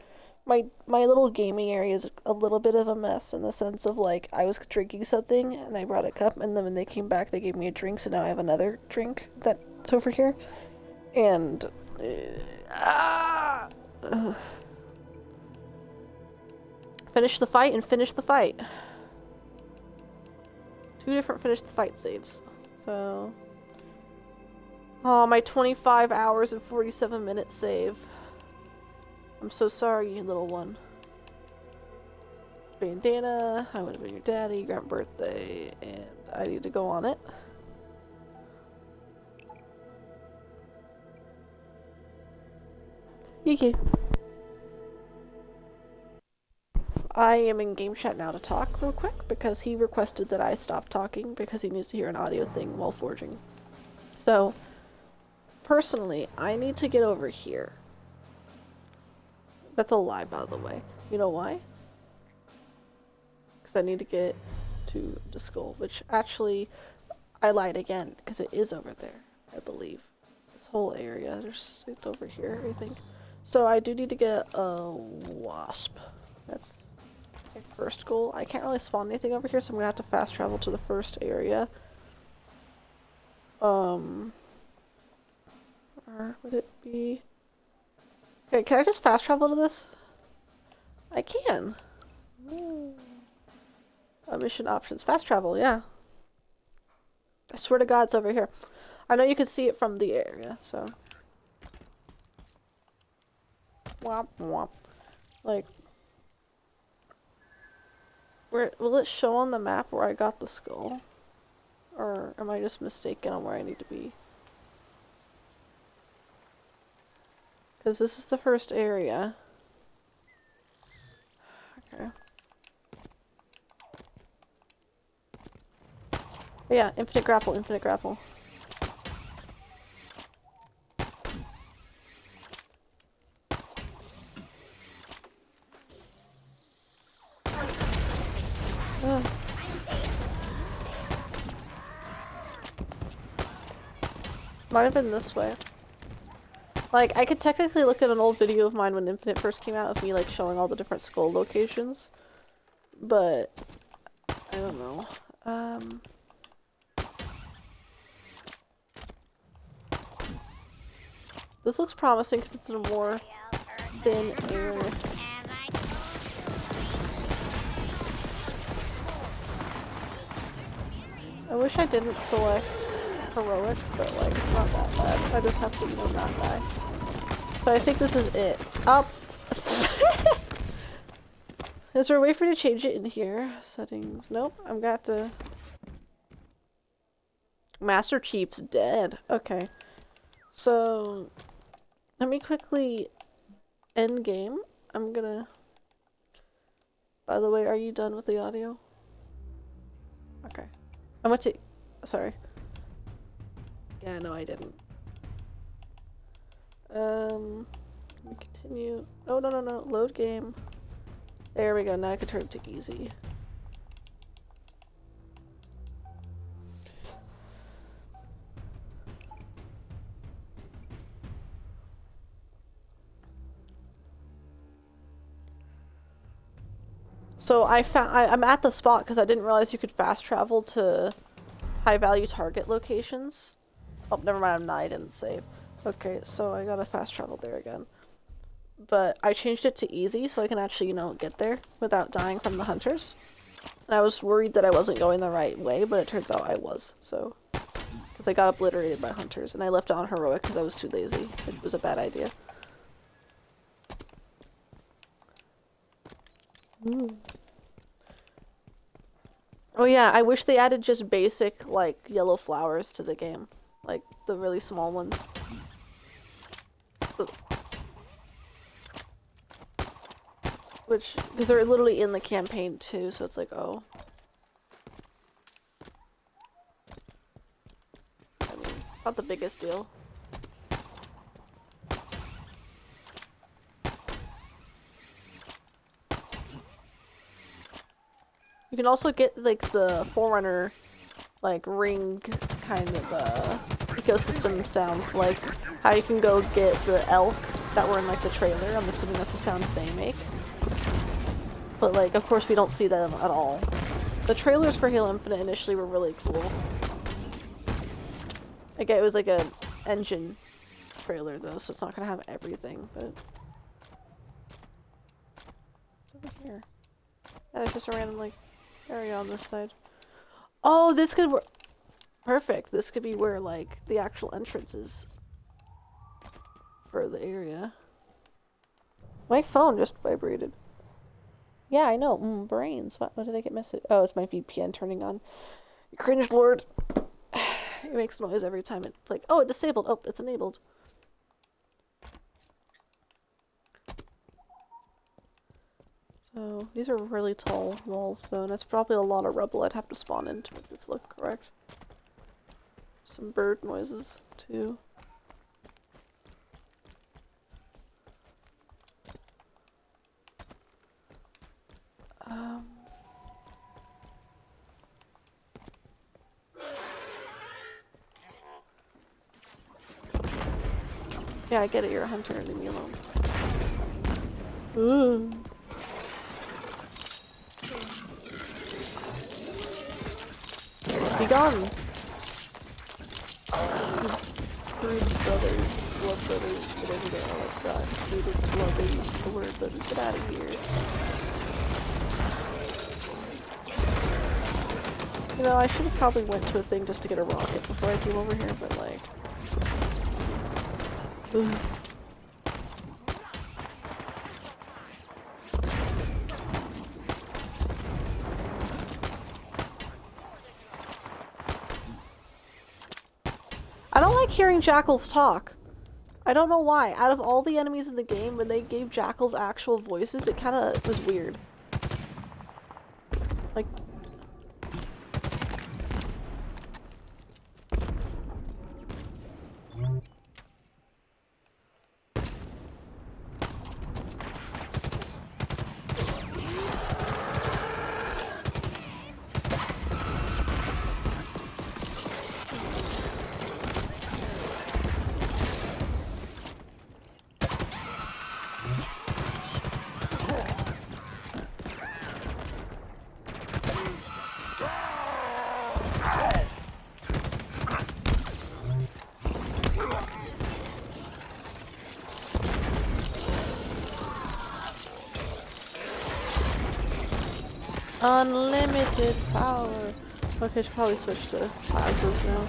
My little gaming area is a little bit of a mess in the sense of, like, I was drinking something and I brought a cup, and then when they came back they gave me a drink, so now I have another drink that's over here. And finish the fight and finish the fight. 2 different finish the fight saves. So, oh, my 25 hours and 47 minutes save. I'm so sorry, you little one. Bandana, I would have been your daddy, grand birthday, and I need to go on it. Okay. I am in game chat now to talk real quick because he requested that I stop talking because he needs to hear an audio thing while forging. So, personally, I need to get over here. That's a lie, by the way. You know why? Because I need to get to the skull, which actually, I lied again, because it is over there, I believe. This whole area, it's over here, I think. So I do need to get a wasp. That's my first goal. I can't really spawn anything over here, so I'm gonna have to fast travel to the first area. Or would it be... Okay, can I just fast travel to this? I can. Mission options. Fast travel, yeah. I swear to God it's over here. I know you can see it from the area, so... Womp womp. Like... will it show on the map where I got the skull? Or am I just mistaken on where I need to be? Because this is the first area. Okay. But yeah, infinite grapple, infinite grapple. Ugh. Might have been this way. Like, I could technically look at an old video of mine when Infinite first came out of me, like, showing all the different skull locations. But, I don't know. This looks promising because it's in a more thin area. I wish I didn't select heroic, but like, it's not that bad. I just have to, not die. So I think this is it. Up! Is there a way for me to change it in here? Settings. Nope. I'm gonna have to... Master Chief's dead. Okay. So... let me quickly end game. I'm gonna... By the way, are you done with the audio? Okay. I went to... sorry. Yeah, no, I didn't. Let me continue. Oh, no, no, no. Load game. There we go. Now I can turn it to easy. So I'm at the spot because I didn't realize you could fast travel to high value target locations. Oh, never mind, I'm not, I didn't save. Okay, so I gotta fast travel there again. But I changed it to easy so I can actually, you know, get there without dying from the hunters. And I was worried that I wasn't going the right way, but it turns out I was, so. Because I got obliterated by hunters, and I left it on heroic because I was too lazy. It was a bad idea. Ooh. Oh yeah, I wish they added just basic, like, yellow flowers to the game. Like, the really small ones. Which, because they're literally in the campaign too, so it's like, oh. I mean, not the biggest deal. You can also get, like, the Forerunner, like, ring kind of, ecosystem sounds, like how you can go get the elk that were in, like, the trailer. I'm assuming that's the sound they make. But, like, of course we don't see them at all. The trailers for Halo Infinite initially were really cool. Like, it was like an engine trailer, though, so it's not gonna have everything, but... What's over here? Yeah, there's just a random, like, area on this side. Oh, this could work. Perfect. This could be where, like, the actual entrance is for the area. My phone just vibrated. Yeah, I know. Brains. What did I get message? Oh, it's my VPN turning on. You cringe lord. It makes noise every time it's like, oh, it disabled. Oh, it's enabled. So, these are really tall walls, though, and that's probably a lot of rubble I'd have to spawn in to make this look correct. Some bird noises, too. Yeah, I get it, you're a hunter, leave me alone. Ooh. Be gone! Brood brothers, blood brothers, whatever they are, like God. Brood blood, they use the word, but get out of here. You know, I should have probably went to a thing just to get a rocket before I came over here, but like... Ugh. I don't like hearing jackals talk. I don't know why. Out of all the enemies in the game, when they gave jackals actual voices, it kinda was weird. Like... Unlimited power. Okay, I should probably switch to plasmas now.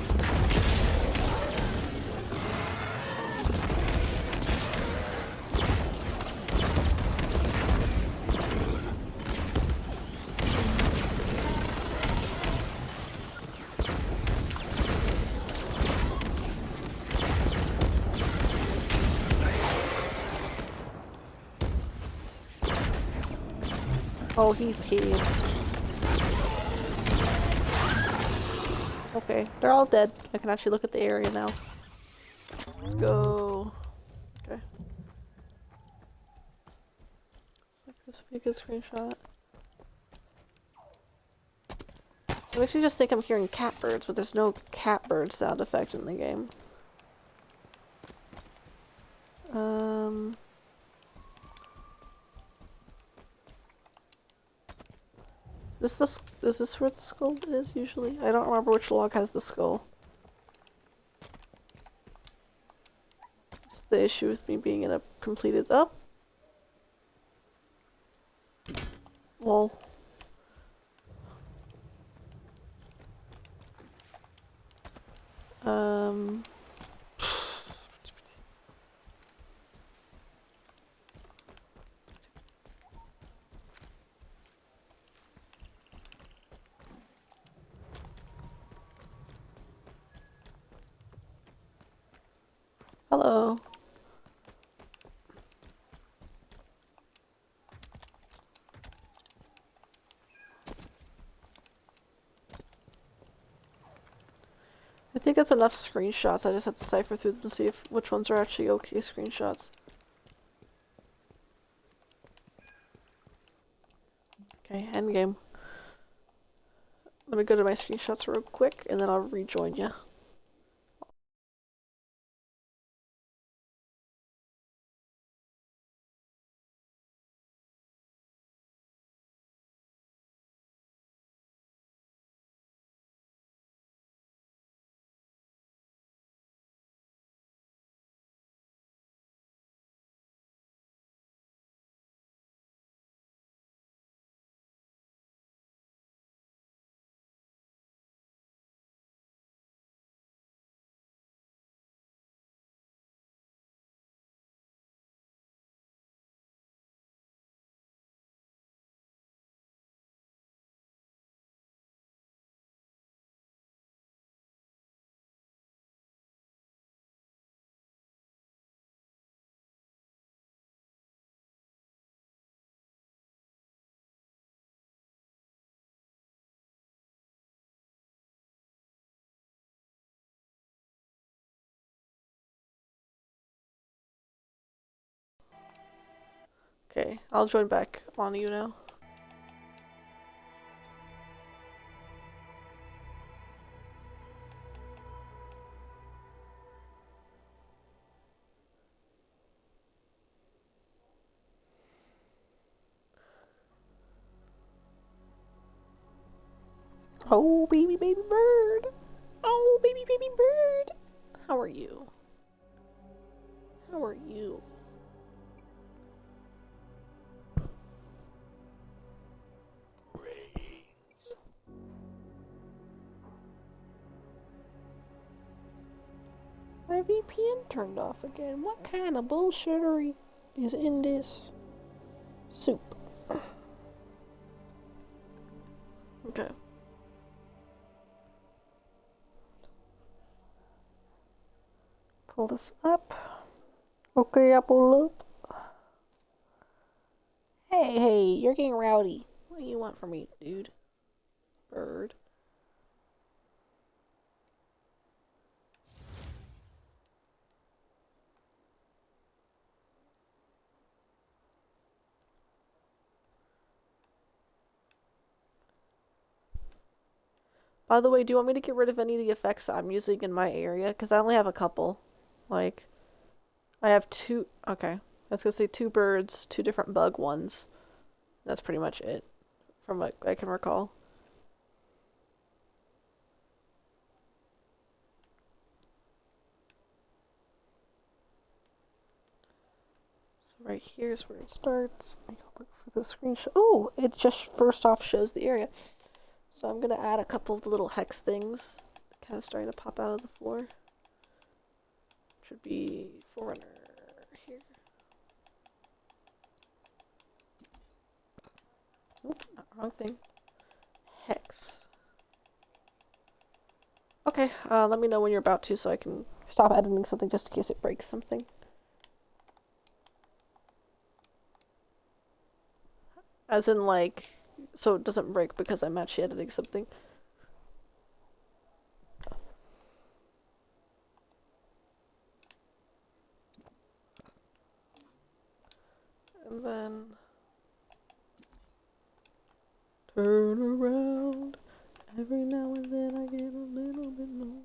Oh, he's pissed. Okay, they're all dead. I can actually look at the area now. Let's go. Okay. Looks like this would be a good screenshot. I actually just think I'm hearing catbirds, but there's no catbird sound effect in the game. Is this where the skull is usually? I don't remember which log has the skull. It's the issue with me being in a completed. Oh! Lol. Um. Hello. I think that's enough screenshots. I just have to cipher through them to see if which ones are actually okay screenshots. Okay, endgame. Let me go to my screenshots real quick, and then I'll rejoin you. Okay, I'll join back on you now. Oh, baby, baby bird. Oh, baby, baby bird. How are you? How are you? My VPN turned off again. What kind of bullshittery is in this soup? Okay. Pull this up. Okay, I pull up. Hey, you're getting rowdy. What do you want from me, dude? Bird. By the way, do you want me to get rid of any of the effects I'm using in my area? Because I only have a couple. Like, I have two. Okay. I was gonna say 2 birds, 2 different bug ones. That's pretty much it, from what I can recall. So right here is where it starts. I gotta look for the screenshot. Oh, it just first off shows the area. So I'm gonna add a couple of the little hex things, kind of starting to pop out of the floor. Should be Forerunner here. Oop, not wrong thing. Hex. Okay, let me know when you're about to so I can stop editing something just in case it breaks something. As in, like, so it doesn't break because I'm actually editing something. And then turn around. Every now and then I get a little bit more.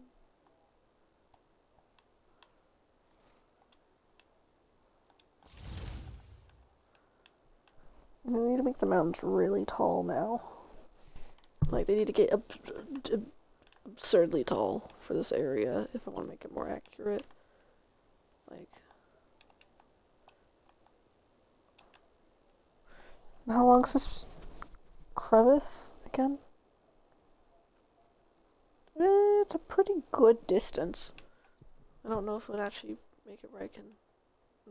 I need to make the mountains really tall now. Like, they need to get absurdly tall for this area if I want to make it more accurate. Like, how long's this crevice again? It's a pretty good distance. I don't know if it would actually make it where I can... I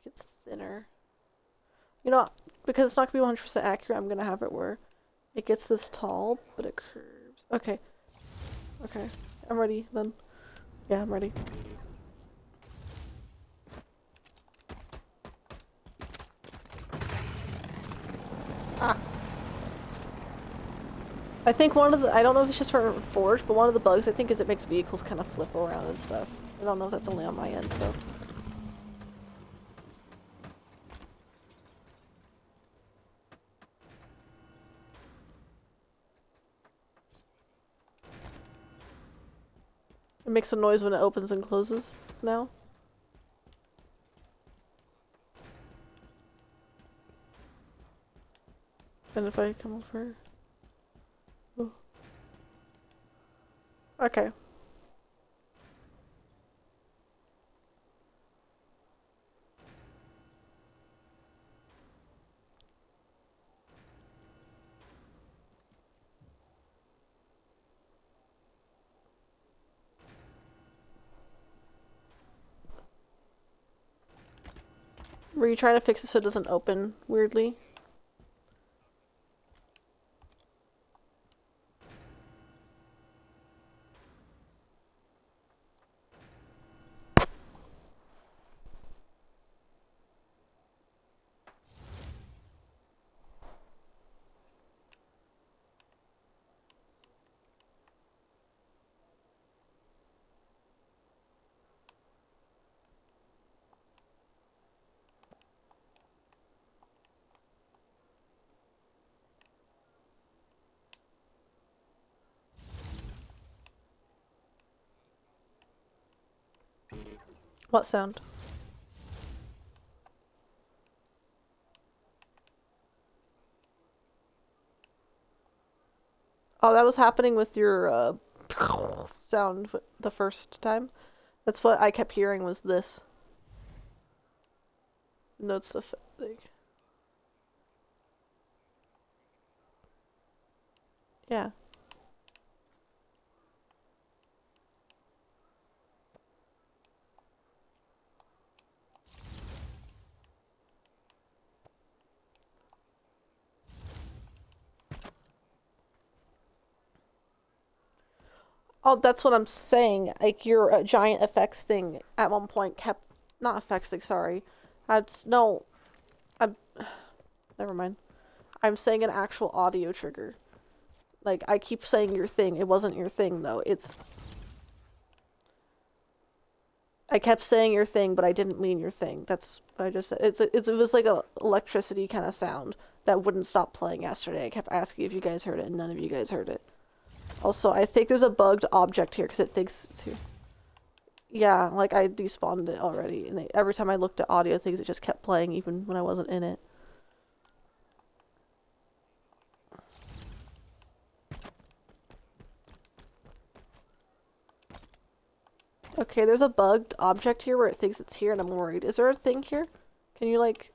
think it's thinner. You know, because it's not going to be 100% accurate, I'm going to have it where it gets this tall, but it curves. Okay. Okay. I'm ready, then. Yeah, I'm ready. Ah. I think one of the, I don't know if it's just for Forge, but one of the bugs I think is it makes vehicles kind of flip around and stuff. I don't know if that's only on my end, though. It makes a noise when it opens and closes now. And if I come over... Oh. Okay. Were you trying to fix it so it doesn't open weirdly? What sound? Oh, that was happening with your sound the first time. That's what I kept hearing was this. Notes of like, yeah. Oh, that's what I'm saying. Like your giant effects thing at one point kept not effects thing. Sorry, no. I'm never mind. I'm saying an actual audio trigger. Like I keep saying your thing. It wasn't your thing though. I kept saying your thing, but I didn't mean your thing. That's what I just said. It was like a electricity kind of sound that wouldn't stop playing yesterday. I kept asking if you guys heard it, and none of you guys heard it. Also, I think there's a bugged object here because it thinks too. Yeah, like I despawned it already, and every time I looked at audio things, it just kept playing even when I wasn't in it. Okay, there's a bugged object here where it thinks it's here, and I'm worried. Is there a thing here? Can you, like...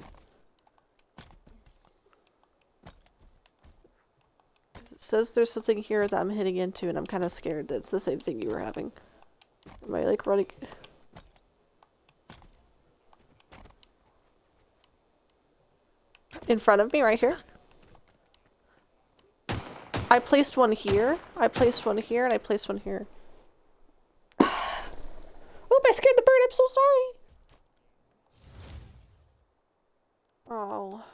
It says there's something here that I'm hitting into, and I'm kind of scared that it's the same thing you were having. Am I, like, running... In front of me, right here? I placed one here, I placed one here, and I placed one here. Oop, I scared the bird, I'm so sorry! Oh.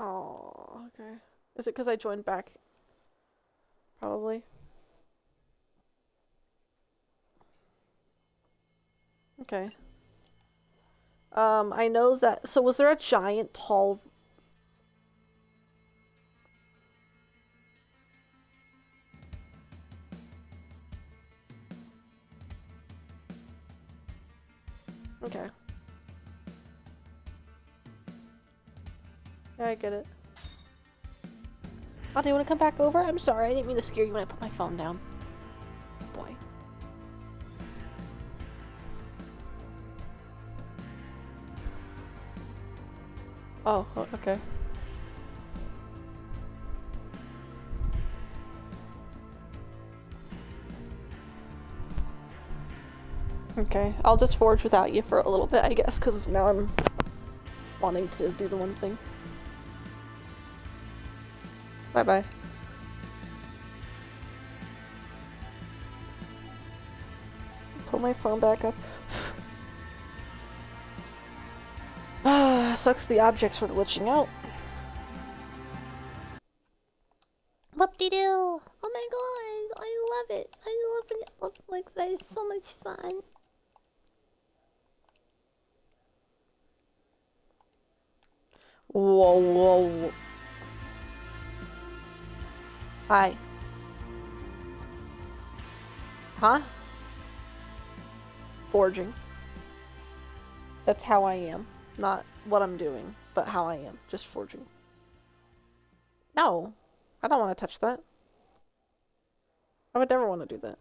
Oh, okay. Is it because I joined back? Probably. Okay. I know that... So was there a giant, tall... Okay. Yeah, I get it. Oh, do you want to come back over? I'm sorry, I didn't mean to scare you when I put my phone down. Boy. Oh, okay. Okay, I'll just forge without you for a little bit, I guess, because now I'm wanting to do the one thing. Bye-bye. Pull my phone back up. Ah, sucks the objects were glitching out. Whoop-de-doo! Oh my god, I love it. I love it. It looks like that is so much fun. Whoa, whoa. Hi. Huh? Forging. That's how I am. Not what I'm doing, but how I am. Just forging. No. I don't want to touch that. I would never want to do that.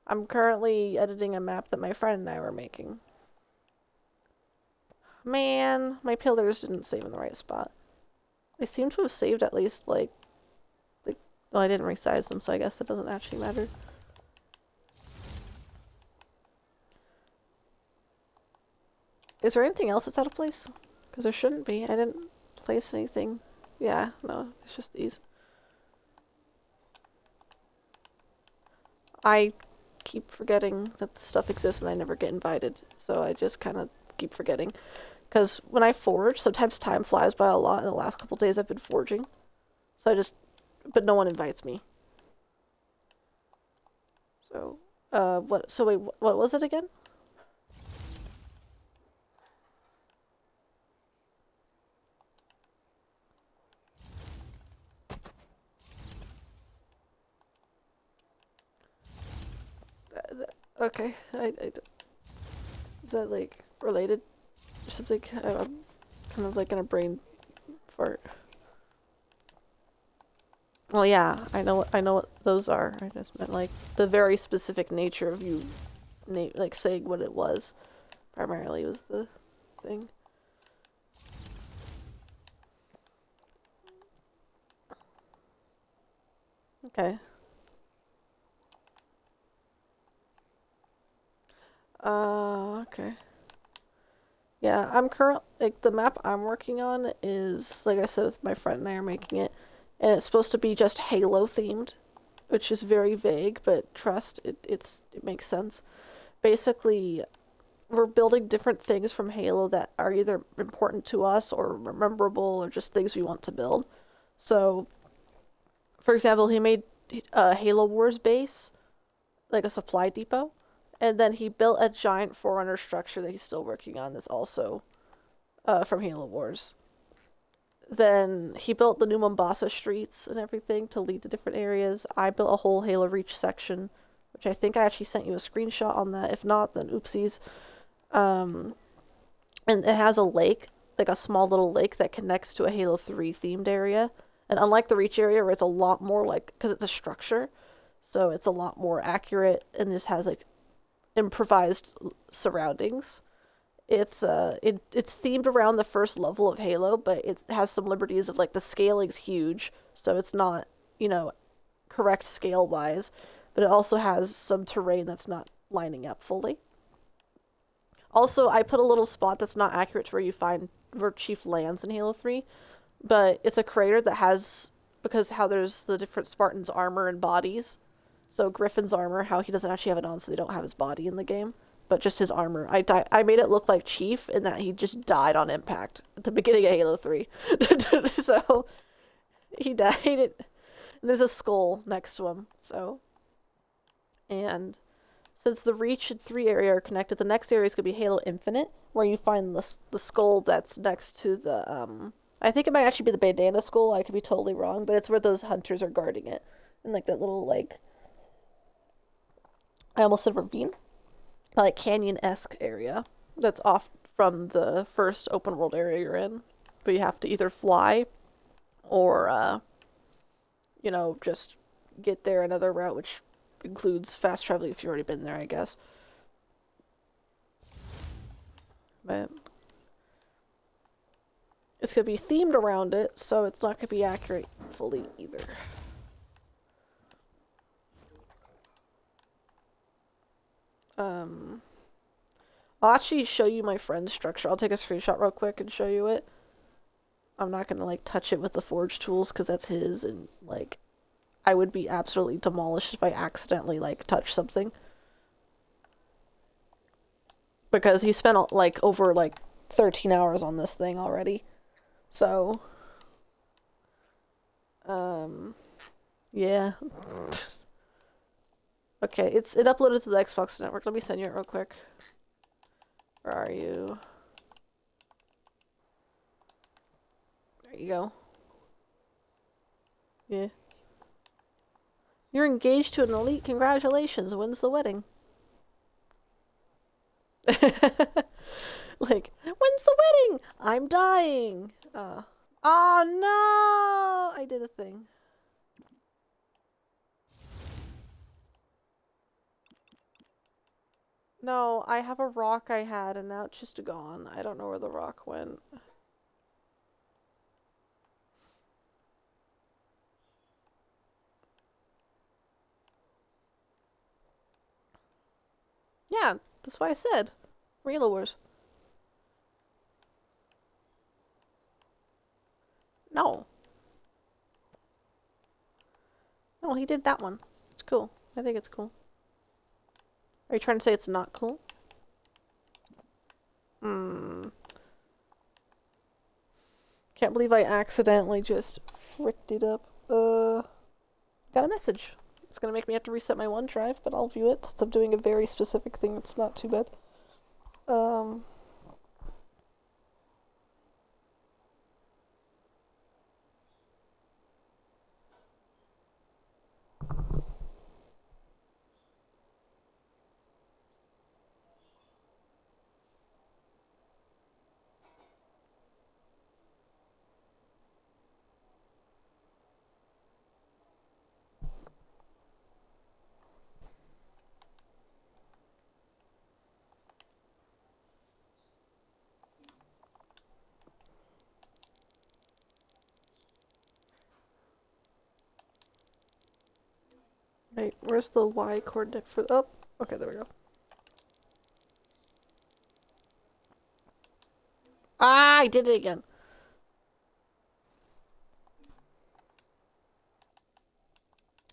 I'm currently editing a map that my friend and I were making. Man, my pillars didn't save in the right spot. They seem to have saved at least, like well, I didn't resize them, so I guess that doesn't actually matter. Is there anything else that's out of place? Because there shouldn't be. I didn't place anything. Yeah, no, it's just these. I keep forgetting that stuff exists and I never get invited, so I just kind of keep forgetting. Because when I forge, sometimes time flies by a lot. In the last couple days I've been forging. So I just... But no one invites me. So, what... So wait, what was it again? Okay, is that, like, related or something? I'm kind of, like, in a brain fart. Well, yeah, I know what those are. I just meant, like, the very specific nature of you, like, saying what it was. Primarily was the thing. Okay. Okay. Yeah, like, the map I'm working on is, like I said, my friend and I are making it, and it's supposed to be just Halo themed, which is very vague, but trust, it makes sense. Basically, we're building different things from Halo that are either important to us or memorable or just things we want to build. So, for example, he made a Halo Wars base, like a supply depot, and then he built a giant Forerunner structure that he's still working on that's also from Halo Wars. Then he built the new Mombasa streets and everything to lead to different areas. I built a whole Halo Reach section, which I think I actually sent you a screenshot on that. If not, then oopsies. And it has a lake, like a small little lake that connects to a Halo 3 themed area. And unlike the Reach area, where it's a lot more like, because it's a structure, so it's a lot more accurate and just has like improvised surroundings. It's themed around the first level of Halo, but it has some liberties of like the scaling's huge, so it's not, correct scale wise, but it also has some terrain that's not lining up fully. Also, I put a little spot that's not accurate to where Chief lands in Halo 3, but it's a crater that has, because how there's the different Spartans' armor and bodies. So Griffin's armor, how he doesn't actually have it on, so they don't have his body in the game, but just his armor. I made it look like Chief in that he just died on impact at the beginning of Halo 3. So he died. And there's a skull next to him. So, and since the Reach and 3 area are connected, the next area is going to be Halo Infinite, where you find the skull that's next to the, I think it might actually be the bandana skull. I could be totally wrong, but it's where those hunters are guarding it. And like that little, like, I almost said ravine. like canyon-esque area that's off from the first open world area you're in. But you have to either fly or, you know, just get there another route, which includes fast traveling if you've already been there, I guess. But it's going to be themed around it, so it's not going to be accurate fully either. I'll actually show you my friend's structure. I'll take a screenshot real quick and show you it. I'm not gonna like touch it with the forge tools because that's his, and like I would be absolutely demolished if I accidentally like touch something. Because he spent like over like 13 hours on this thing already. So yeah. Okay, it uploaded to the Xbox network. Let me send you it real quick. Where are you? There you go. Yeah. You're engaged to an elite. Congratulations. When's the wedding? Like, when's the wedding? I'm dying. Oh no! I did a thing. No, I have a rock I had and now it's just gone. I don't know where the rock went. Yeah, that's why I said. Real Wars. No. No, he did that one. It's cool. I think it's cool. Are you trying to say it's not cool? Can't believe I accidentally just fricked it up. Got a message. It's gonna make me have to reset my OneDrive, but I'll view it since I'm doing a very specific thing. It's not too bad. Wait, where's the Y coordinate for... Oh, okay, there we go. Ah, I did it again.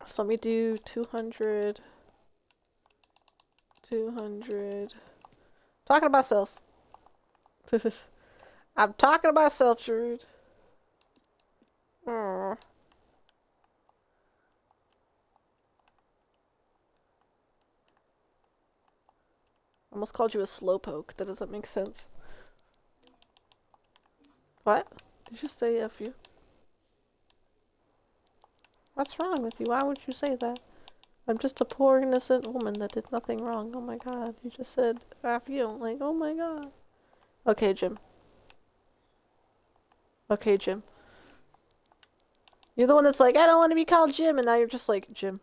So let me do 200... 200... Talking to myself. I'm talking to myself, Shrewd. I almost called you a slowpoke. That doesn't make sense. What? Did you say F you? What's wrong with you? Why would you say that? I'm just a poor innocent woman that did nothing wrong. Oh my god, you just said F you. Like, oh my god. Okay, Jim. Okay, Jim. You're the one that's like, I don't want to be called Jim, and now you're just like, Jim.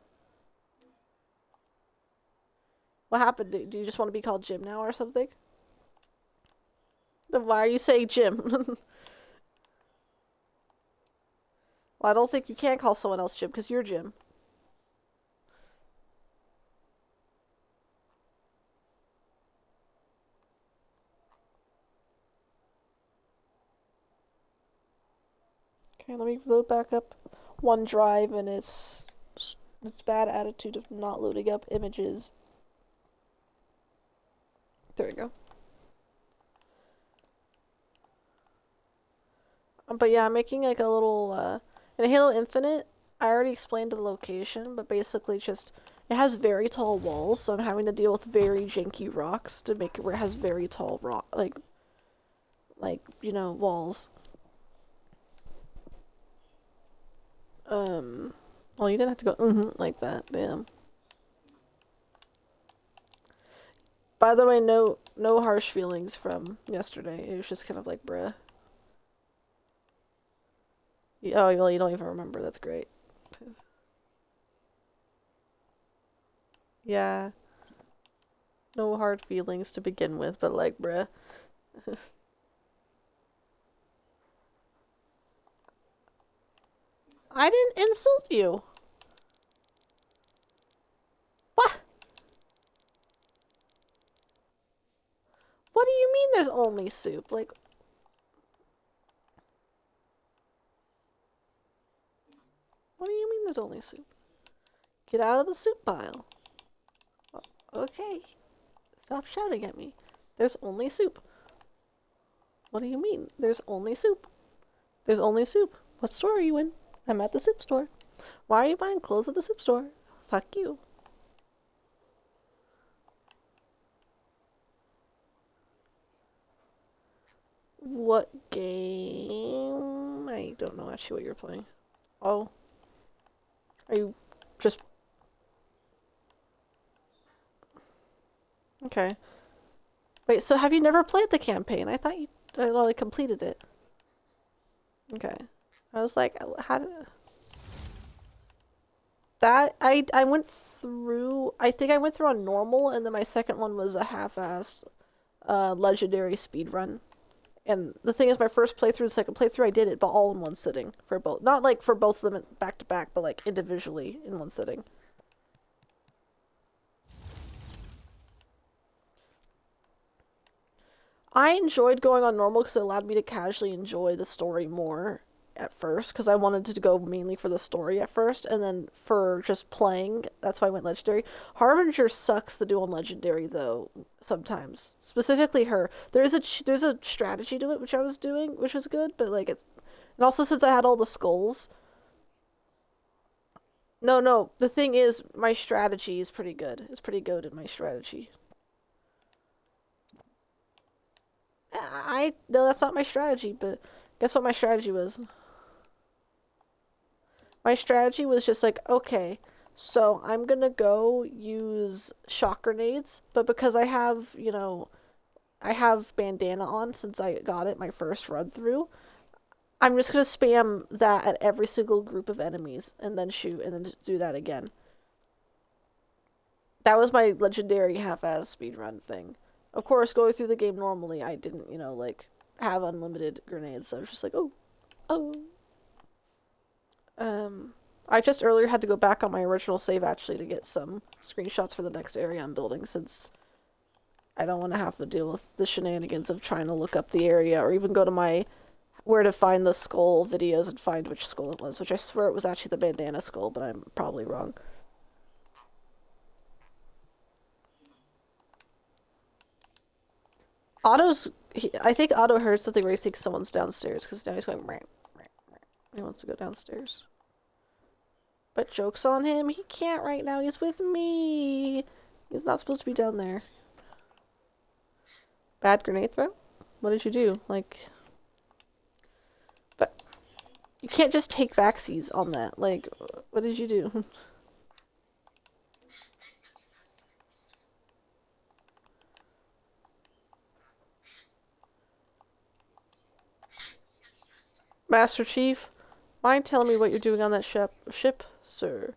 What happened? Do you just want to be called Jim now or something? Then why are you saying Jim? Well, I don't think you can call someone else Jim, because you're Jim. Okay, let me load back up OneDrive and its bad attitude of not loading up images. There we go. But yeah, I'm making like a little, in Halo Infinite, I already explained the location, but basically just, it has very tall walls, so I'm having to deal with very janky rocks to make it where it has very tall rock, you know, walls. Well, you didn't have to go, like that, damn. By the way, no harsh feelings from yesterday. It was just kind of like, bruh. Oh, well, you don't even remember. That's great. Yeah. No hard feelings to begin with, but like, bruh. I didn't insult you. What? What do you mean there's only soup? Like, what do you mean there's only soup? Get out of the soup pile. Okay. Stop shouting at me. There's only soup. What do you mean? There's only soup. There's only soup. What store are you in? I'm at the soup store. Why are you buying clothes at the soup store? Fuck you. What game? I don't know actually what you're playing. Oh. Are you just... Okay. Wait, so have you never played the campaign? I thought you had already completed it. Okay. I was like, how did... That, I went through... I think I went through on normal, and then my second one was a half-assed legendary speedrun. And the thing is, my first playthrough and second playthrough, I did it, but all in one sitting for both. Not like for both of them back to back, but like individually in one sitting. I enjoyed going on normal because it allowed me to casually enjoy the story more at first, because I wanted to go mainly for the story at first, and then for just playing, that's why I went legendary. Harbinger sucks to do on legendary though sometimes, specifically her. There's a strategy to it which I was doing, which was good, but like it's, and also since I had all the skulls. No, the thing is my strategy is pretty good. It's pretty good in my strategy. I no, that's not my strategy, but guess what my strategy was? My strategy was just like, okay, so I'm gonna go use shock grenades, but because I have, you know, I have bandana on since I got it my first run through, I'm just gonna spam that at every single group of enemies and then shoot and then do that again. That was my legendary half-ass speedrun thing. Of course, going through the game normally, I didn't, you know, like, have unlimited grenades, so I was just like, oh. I just earlier had to go back on my original save actually to get some screenshots for the next area I'm building, since I don't want to have to deal with the shenanigans of trying to look up the area or even go to my where to find the skull videos and find which skull it was, which I swear it was actually the bandana skull, but I'm probably wrong. I think Otto heard something where he thinks someone's downstairs, because now he's going, meh, meh, meh. He wants to go downstairs. But joke's on him, he can't right now, he's with me. He's not supposed to be down there. Bad grenade throw? What did you do? Like... But... You can't just take backsies on that. Like, what did you do? Master Chief, mind telling me what you're doing on that ship, sir?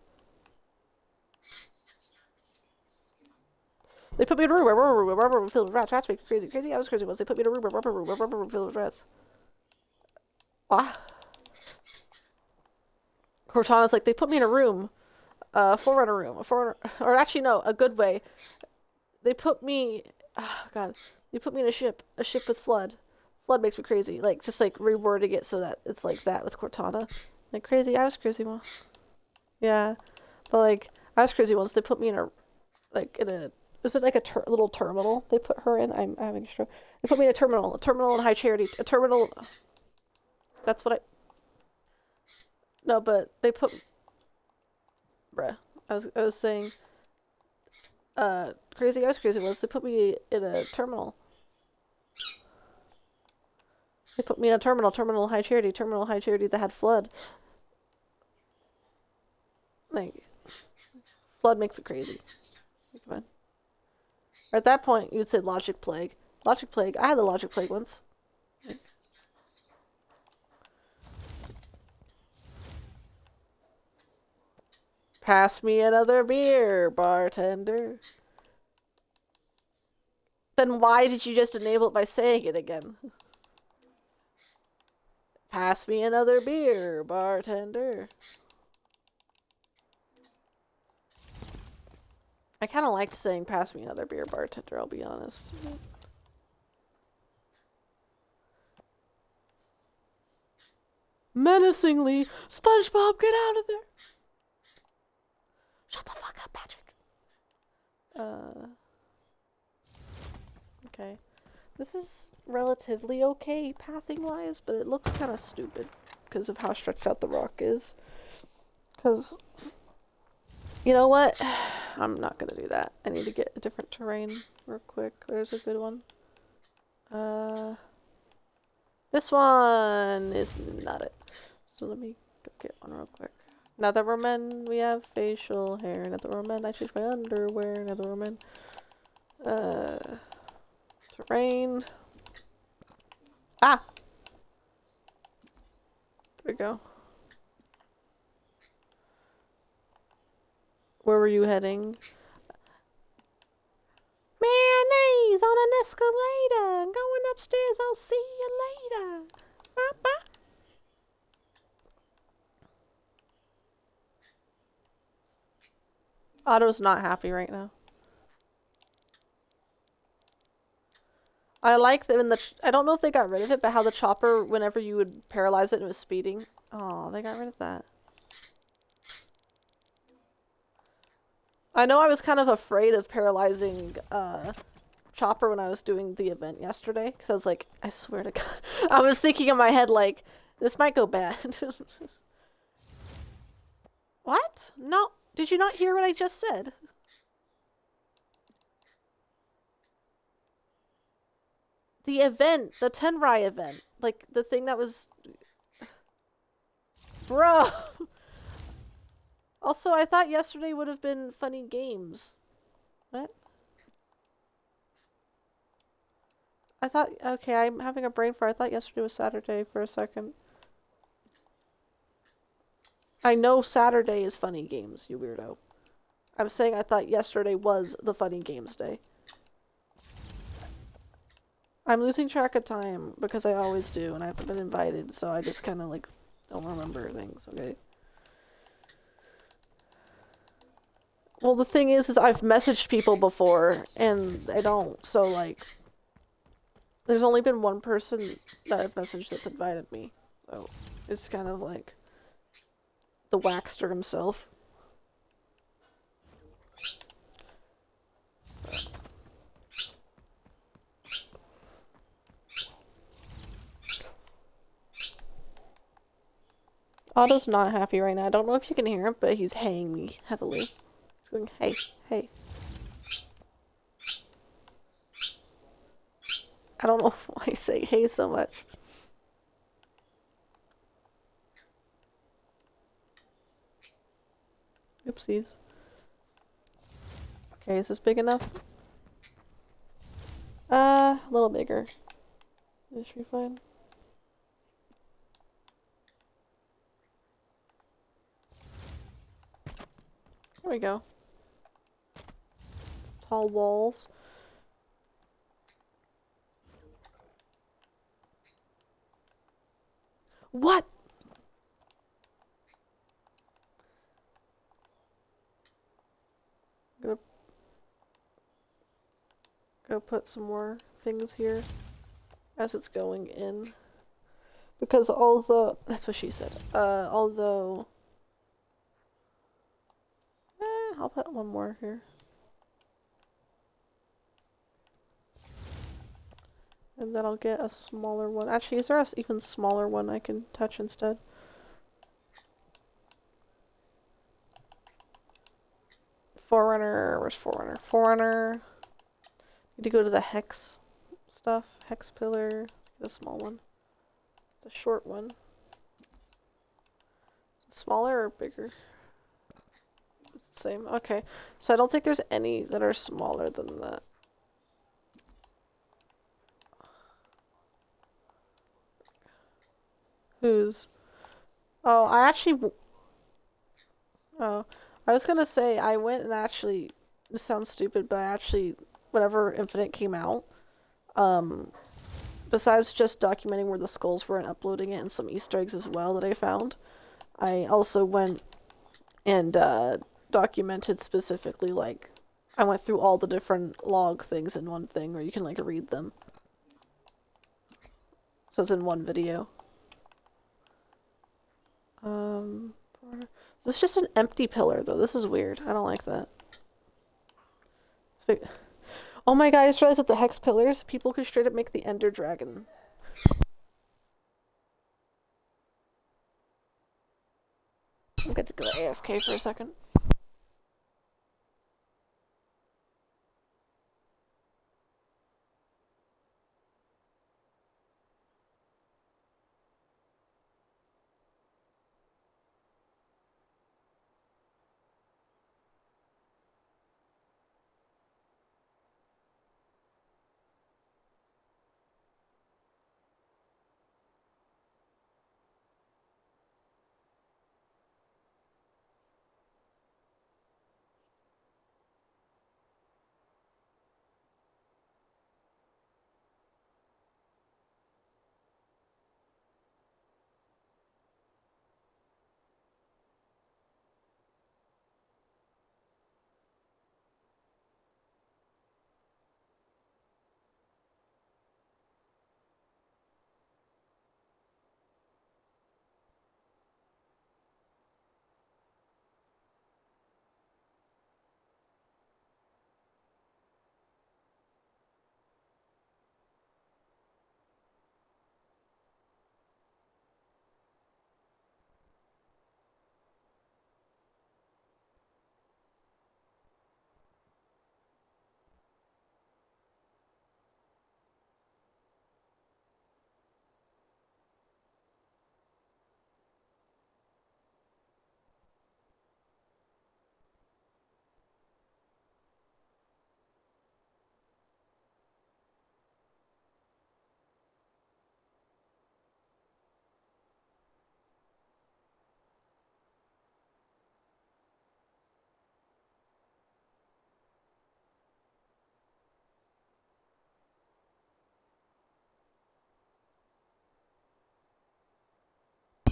They put me in a room where filled with rats. Rats make me crazy. I was crazy once. They put me in a room where filled with rats. Ah. Cortana's like, they put me in a room. Forerunner room. Or actually, no, a good way. They put me... Oh, God. They put me in a ship. A ship with flood. Flood makes me crazy. Like, just like rewording it so that it's like that with Cortana. Like, crazy. I was crazy once. Yeah. But like, I was crazy once. They put me in a... Like, in a... Was it like a little terminal they put her in? I'm having a stroke. They put me in a terminal. A terminal in High Charity. A terminal... That's what I... No, but they put... Bruh. I was saying... Crazy, I was crazy once. They put me in a terminal. They put me in a terminal High Charity that had flood. Like, flood makes me crazy. Come on. Or at that point, you'd say Logic Plague. Logic Plague. I had the Logic Plague once. Pass me another beer, bartender. Then why did you just enable it by saying it again? Pass me another beer, bartender. I kind of liked saying pass me another beer, bartender, I'll be honest. Menacingly, SpongeBob, get out of there! Shut the fuck up, Patrick. Okay. This is relatively okay pathing-wise, but it looks kind of stupid because of how stretched out the rock is. Because, you know what? I'm not gonna do that. I need to get a different terrain real quick. There's a good one. This one is not it. So let me go get one real quick. Now that we're men, we have facial hair. Now that we're men, I change my underwear. Now that we're men. Terrain. Ah! There we go. Where were you heading? Mayonnaise on an escalator. Going upstairs, I'll see you later. Bye-bye. Otto's not happy right now. I like that in the... I don't know if they got rid of it, but how the chopper, whenever you would paralyze it, it was speeding. Oh, they got rid of that. I know I was kind of afraid of paralyzing Chopper when I was doing the event yesterday, because I was like, I swear to God. I was thinking in my head, like, this might go bad. What? No. Did you not hear what I just said? The event, the Tenrai event. Like, the thing that was... Bro! Also, I thought yesterday would have been funny games. What? I thought... Okay, I'm having a brain fart. I thought yesterday was Saturday for a second. I know Saturday is funny games, you weirdo. I'm saying I thought yesterday was the funny games day. I'm losing track of time because I always do, and I haven't been invited, so I just kind of like don't remember things, okay? Well, the thing is I've messaged people before, and I don't, so like, there's only been one person that I've messaged that's invited me, so it's kind of like the Waxster himself. Otto's not happy right now. I don't know if you can hear him, but he's haying me heavily. He's going, hey, hey. I don't know why I say hey so much. Oopsies. Okay, is this big enough? A little bigger. This should be fine. There we go. Tall walls. What? I'm gonna go put some more things here as it's going in. Because although, that's what she said, although, I'll put one more here. And then I'll get a smaller one. Actually, is there an even smaller one I can touch instead? Forerunner, where's Forerunner? Forerunner. Need to go to the hex stuff. Hex pillar. Let's get a small one. The short one. Smaller or bigger? It's the same. Okay. So I don't think there's any that are smaller than that. Who's? Oh, oh, I was gonna say I went and actually. This sounds stupid, but I actually, whenever Infinite came out, um, besides just documenting where the skulls were and uploading it and some Easter eggs as well that I found, I also went and documented specifically, like, I went through all the different log things in one thing where you can, like, read them. So it's in one video. This is just an empty pillar, though. This is weird. I don't like that. Oh my god, I just realized with the hex pillars, people could straight up make the Ender Dragon. I'm going to go AFK for a second.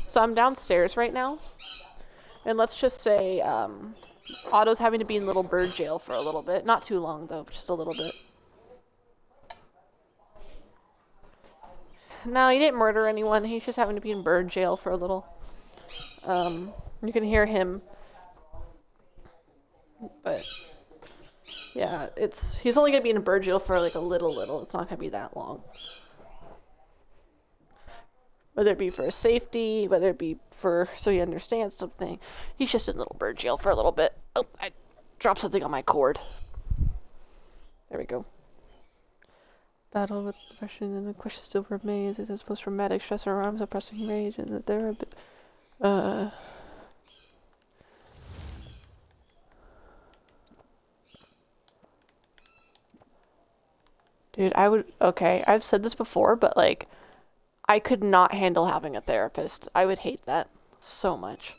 So I'm downstairs right now, and let's just say Otto's having to be in little bird jail for a little bit. Not too long, though, just a little bit. No, he didn't murder anyone. He's just having to be in bird jail for a little. You can hear him, but yeah, he's only gonna be in bird jail for like a little. It's not gonna be that long. Whether it be for his safety, whether it be so he understands something, he's just in little bird jail for a little bit. Oh, I dropped something on my cord. There we go. Battle with depression, and the question still remains: is this post-traumatic stress or arms oppressing rage, and that there are Dude, okay, I've said this before, but like, I could not handle having a therapist. I would hate that so much.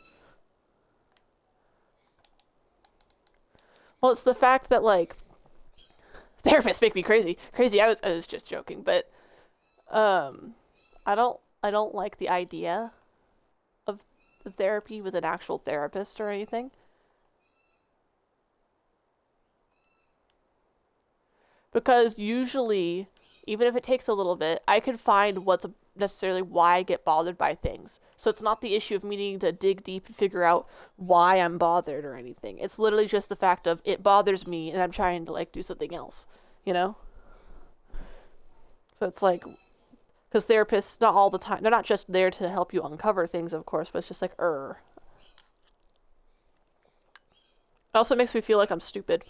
Well, it's the fact that like, therapists make me crazy. Crazy. I was just joking, but I don't like the idea of the therapy with an actual therapist or anything. Because usually, even if it takes a little bit, I can find what's necessarily why I get bothered by things. So it's not the issue of me needing to dig deep and figure out why I'm bothered or anything. It's literally just the fact of it bothers me and I'm trying to like do something else, you know? So it's like, because therapists, not all the time, they're not just there to help you uncover things, of course, but it's just like, It also makes me feel like I'm stupid.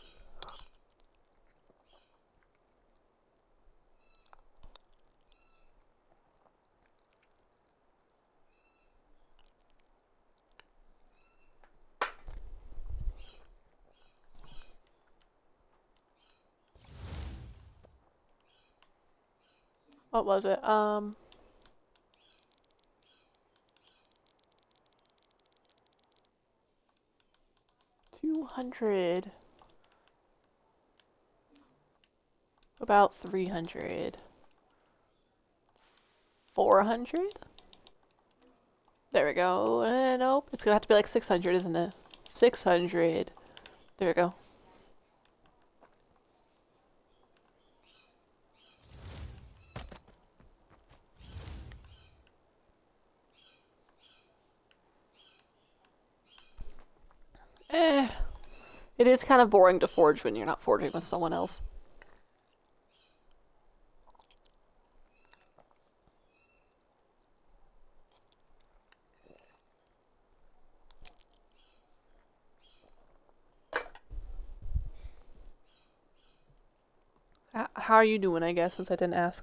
What was it? 200. About 300. 400? There we go. Nope. It's gonna have to be like 600, isn't it? 600. There we go. It is kind of boring to forge when you're not forging with someone else. How are you doing, I guess, since I didn't ask?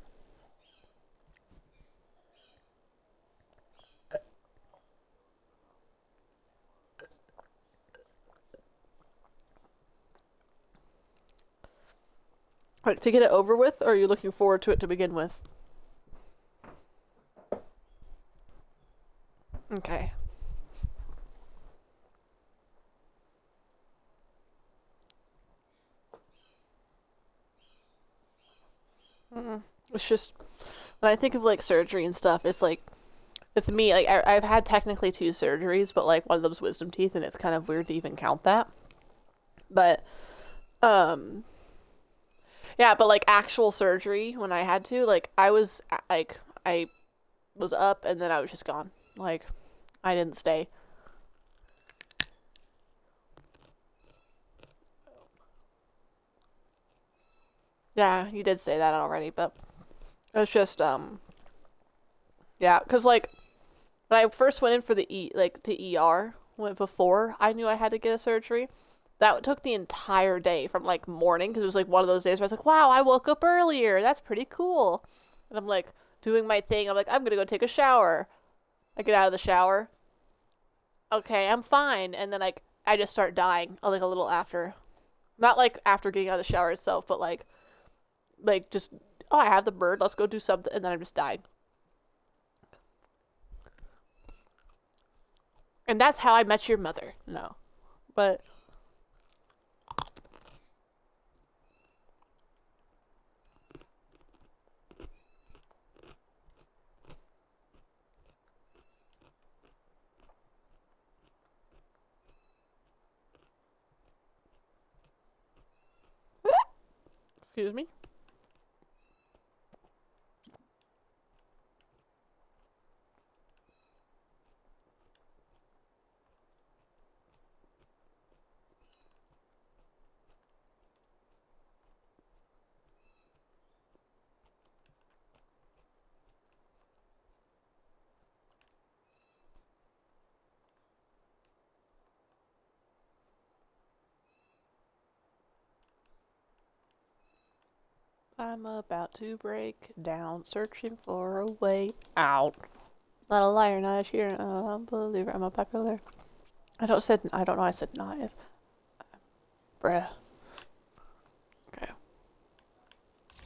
Right, to get it over with, or are you looking forward to it to begin with? Okay. It's just, when I think of like surgery and stuff, it's like, with me, like I've had technically 2 surgeries, but like one of them's wisdom teeth, and it's kind of weird to even count that. But, yeah, but like actual surgery, when I had to, like I was up and then I was just gone. Like, I didn't stay. Yeah, you did say that already, but it was just, yeah, because like, when I first went in for the ER, before I knew I had to get a surgery, that took the entire day from like morning, because it was like one of those days where I was like, wow, I woke up earlier. That's pretty cool. And I'm like doing my thing. I'm like, I'm gonna go take a shower. I get out of the shower. Okay, I'm fine. And then like I just start dying like a little after. Not like after getting out of the shower itself, but like just, oh, I have the bird. Let's go do something, and then I'm just dying. And that's how I met your mother. No, but. Excuse me. I'm about to break down, searching for a way out. Not a liar, not a cheater, a believer. I'm a popular. I don't know. I said not. Bruh. Okay.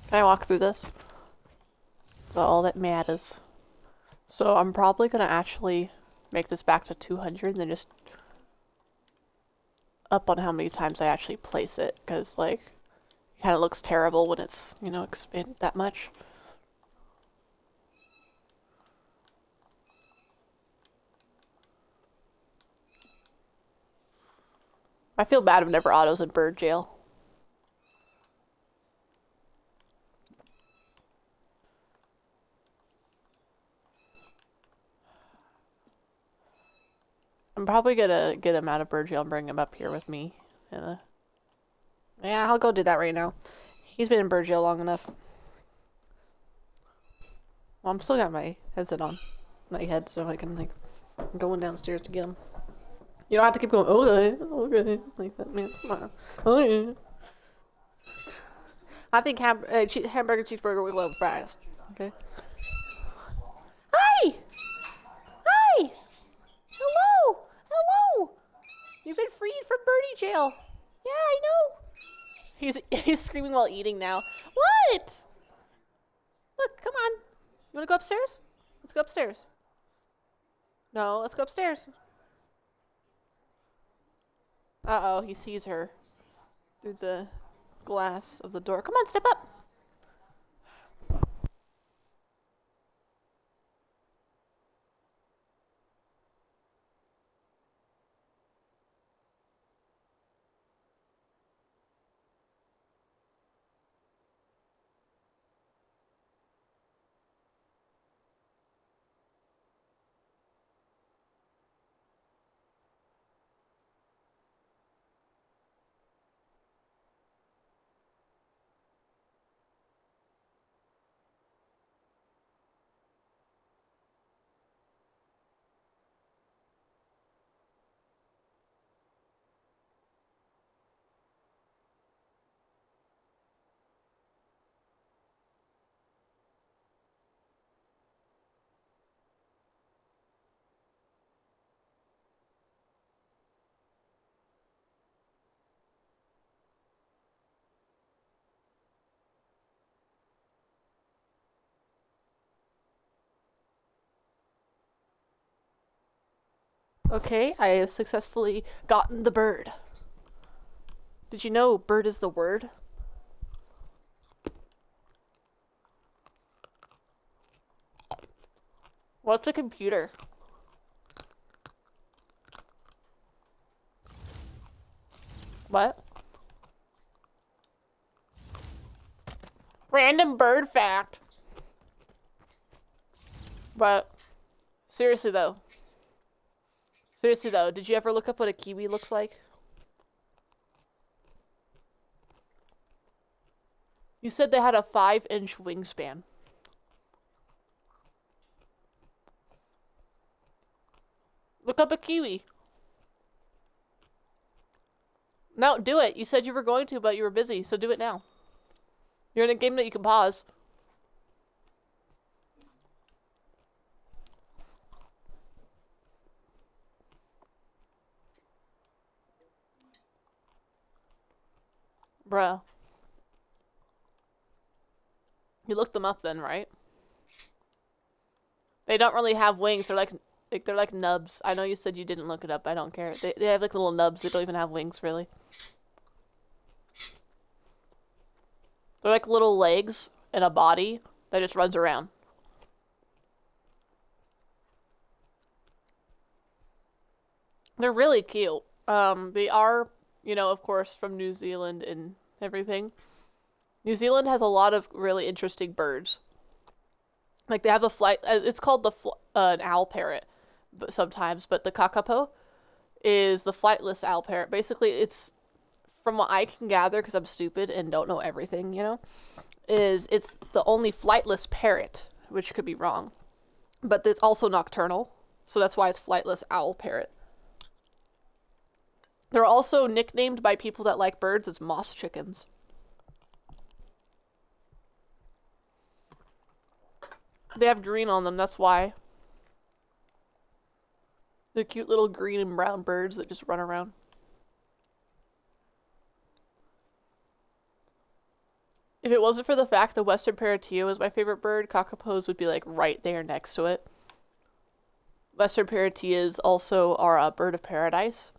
Can I walk through this? That's all that matters. So I'm probably gonna actually make this back to 200 and then just up on how many times I actually place it, because like it kind of looks terrible when it's, you know, expanded that much. I feel bad whenever Otto's in bird jail. I'm probably gonna get him out of bird jail and bring him up here with me. Yeah, I'll go do that right now. He's been in bird jail long enough. Well, I'm still got my headset on. My head, so I can, like, I'm going downstairs to get him. You don't have to keep going, okay, like that, man, come on. Oh, yeah. I think hamburger, cheeseburger with love fries. Okay. Hi! Hi! Hello! Hello! You've been freed from birdie jail. Yeah, I know. He's screaming while eating now. What? Look, come on. You wanna go upstairs? Let's go upstairs. No, let's go upstairs. Uh-oh, he sees her through the glass of the door. Come on, step up! Okay, I have successfully gotten the bird. Did you know bird is the word? What's a computer? What? Random bird fact. But seriously though, did you ever look up what a kiwi looks like? You said they had a 5-inch wingspan. Look up a kiwi. No, do it. You said you were going to, but you were busy, so do it now. You're in a game that you can pause. Bruh. You looked them up then, right? They don't really have wings. They're like nubs. I know you said you didn't look it up. I don't care. They have like little nubs. They don't even have wings, really. They're like little legs and a body that just runs around. They're really cute. They are, you know, of course, from New Zealand and everything. New Zealand has a lot of really interesting birds. Like they have a flight. It's called an owl parrot, but sometimes. But the kakapo is the flightless owl parrot. Basically, it's from what I can gather, because I'm stupid and don't know everything. You know, it's the only flightless parrot, which could be wrong, but it's also nocturnal, so that's why it's flightless owl parrot. They're also nicknamed by people that like birds as moss chickens. They have green on them, that's why. They're cute little green and brown birds that just run around. If it wasn't for the fact that Western Paratea was my favorite bird, kakapos would be like right there next to it. Western Parateas also are a bird of paradise.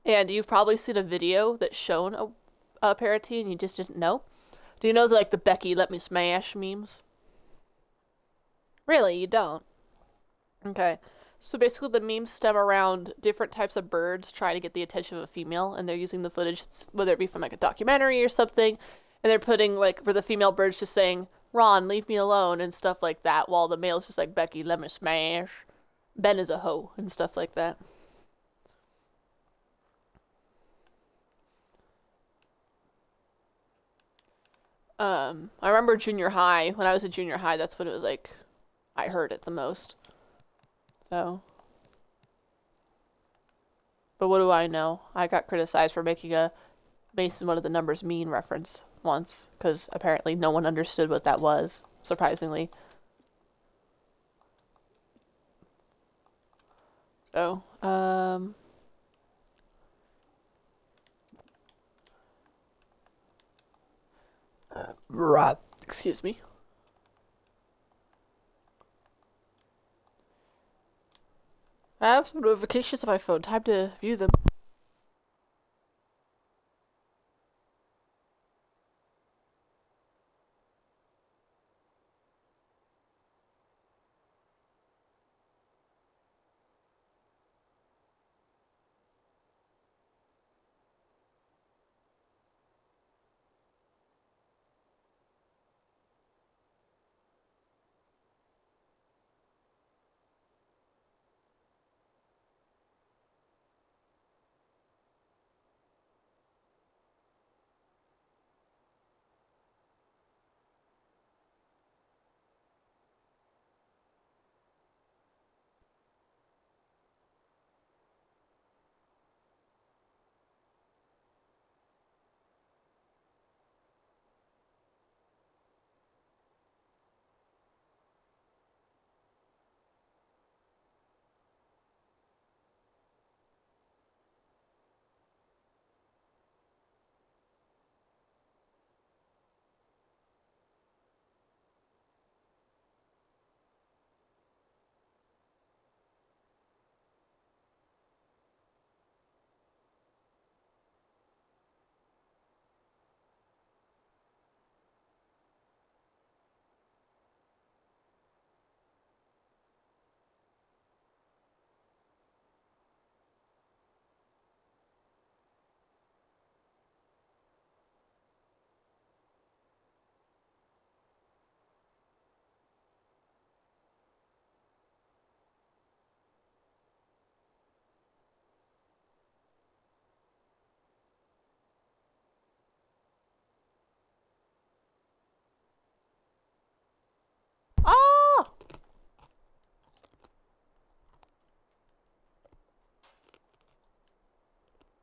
And you've probably seen a video that's shown a paratea and you just didn't know. Do you know like the Becky let me smash memes? Really, you don't? Okay. So basically the memes stem around different types of birds trying to get the attention of a female, and they're using the footage, whether it be from like a documentary or something, and they're putting like for the female birds just saying, Ron, leave me alone, and stuff like that, while the male's just like, Becky, let me smash. Ben is a hoe, and stuff like that. I remember junior high, when I was in junior high, that's when it was like, I heard it the most. So. But what do I know? I got criticized for making a Mason What Do the Numbers Mean reference once, because apparently no one understood what that was, surprisingly. So, excuse me. I have some notifications on my phone. Time to view them.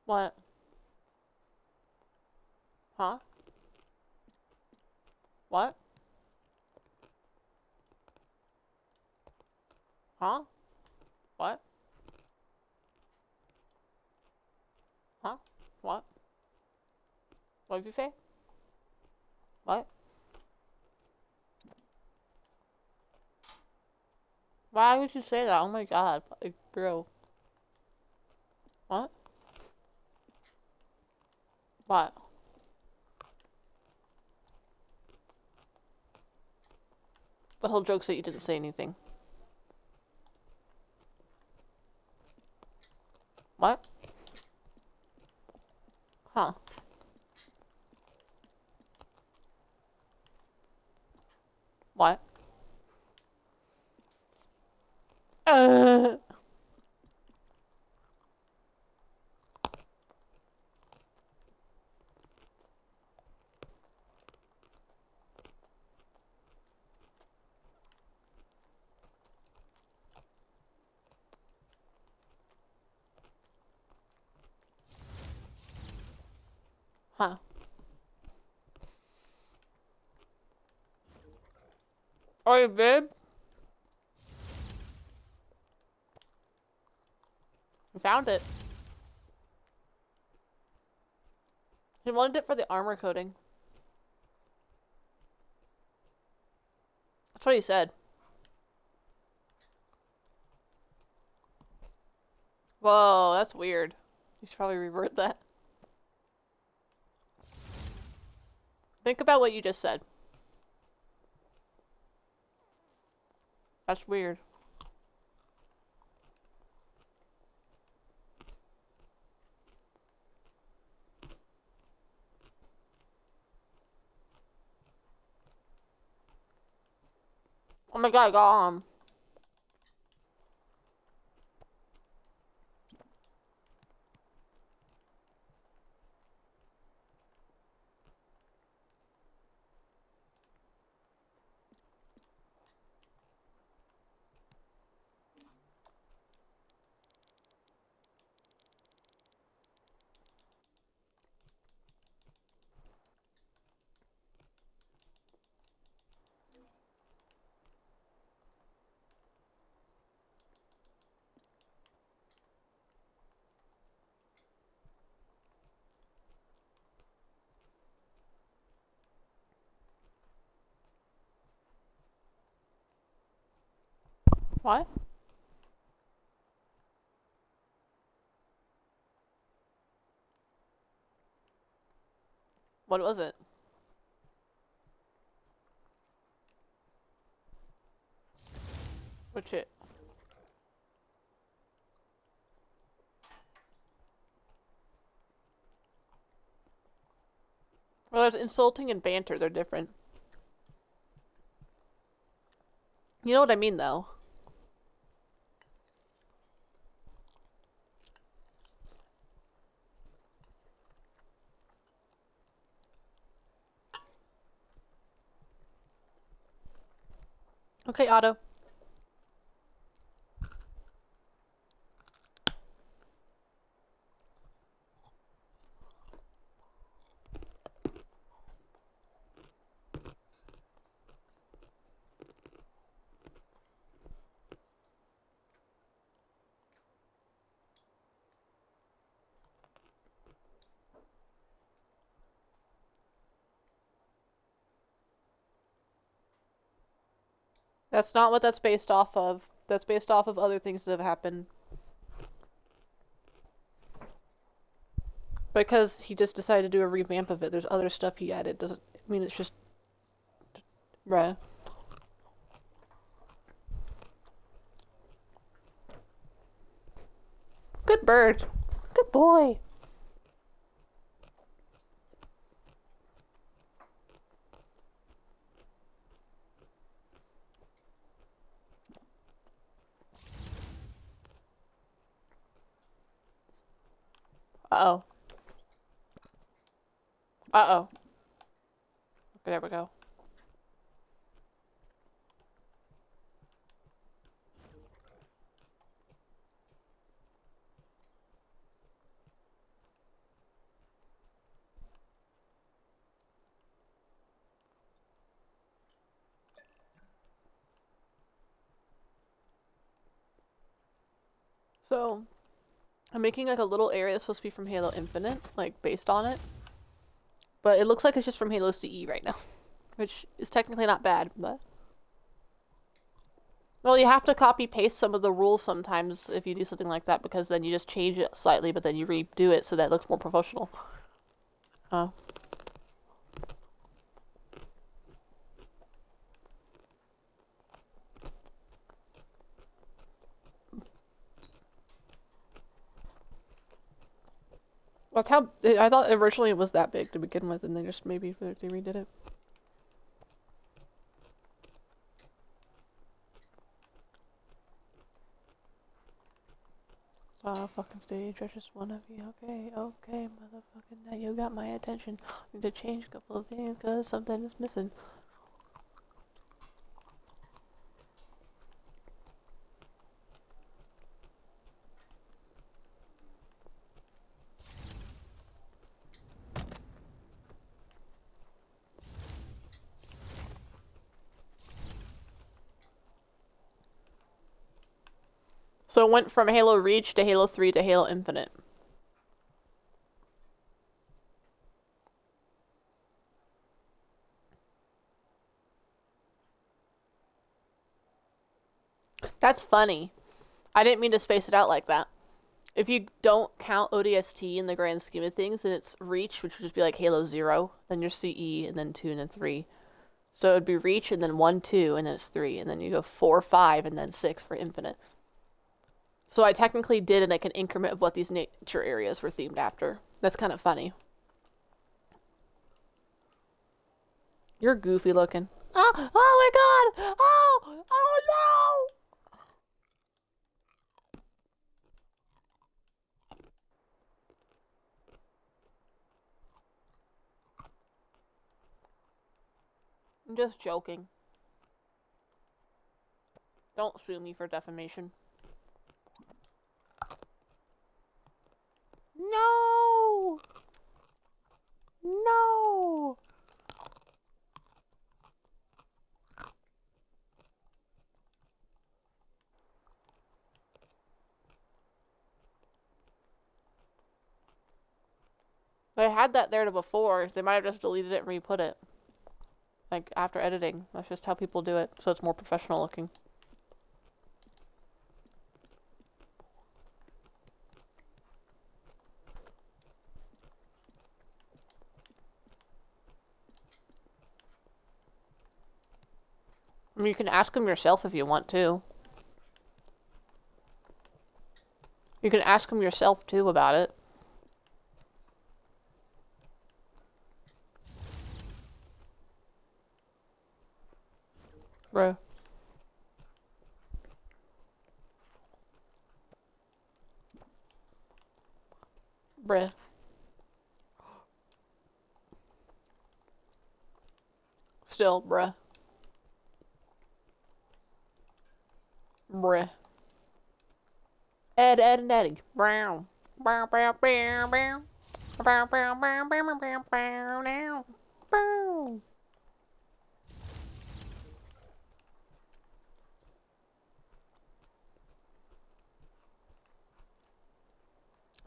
What? Huh? What? Huh? What? Huh? What? What did you say? What? Why would you say that? Oh my god. Like, bro. What? What? The whole joke's that you didn't say anything. What? Huh. What? Uh. Huh. Oi, babe. I found it. He wanted it for the armor coating. That's what he said. Whoa, that's weird. You should probably revert that. Think about what you just said. That's weird. Oh my god, I got him. What? What was it? Which it? Well, there's insulting and banter. They're different. You know what I mean, though. Okay, Otto. That's not what that's based off of. That's based off of other things that have happened. Because he just decided to do a revamp of it. There's other stuff he added. Doesn't mean it's just... Bruh. Good bird. Good boy. Uh-oh. Uh-oh. Okay, there we go. So, I'm making like a little area that's supposed to be from Halo Infinite, like based on it. But it looks like it's just from Halo CE right now, which is technically not bad, but... Well, you have to copy paste some of the rules sometimes if you do something like that, because then you just change it slightly, but then you redo it so that it looks more professional. That's how I thought originally it was that big to begin with, and they just maybe they redid it. Fucking stage, I just wanna be okay, okay, motherfucking, now you got my attention. Need to change a couple of things because something is missing. So it went from Halo Reach to Halo 3 to Halo Infinite. That's funny. I didn't mean to space it out like that. If you don't count ODST in the grand scheme of things, then it's Reach, which would just be like Halo 0, then your CE, and then 2, and then 3. So it would be Reach, and then 1, 2, and then it's 3, and then you go 4, 5, and then 6 for Infinite. So I technically did like an increment of what these nature areas were themed after. That's kind of funny. You're goofy looking. Oh my god! Oh no! I'm just joking. Don't sue me for defamation. No! No! They had that there before. They might have just deleted it and re-put it. Like, after editing. That's just how people do it, so it's more professional looking. I mean, you can ask them yourself if you want to. You can ask them yourself, too, about it. Bruh. Bruh. Still, bruh. Bruh. Ed, and Eddie. Brown. Bow, bow, bow, bow. Bow, bow, bow, bow, bow, bow, now. Bow.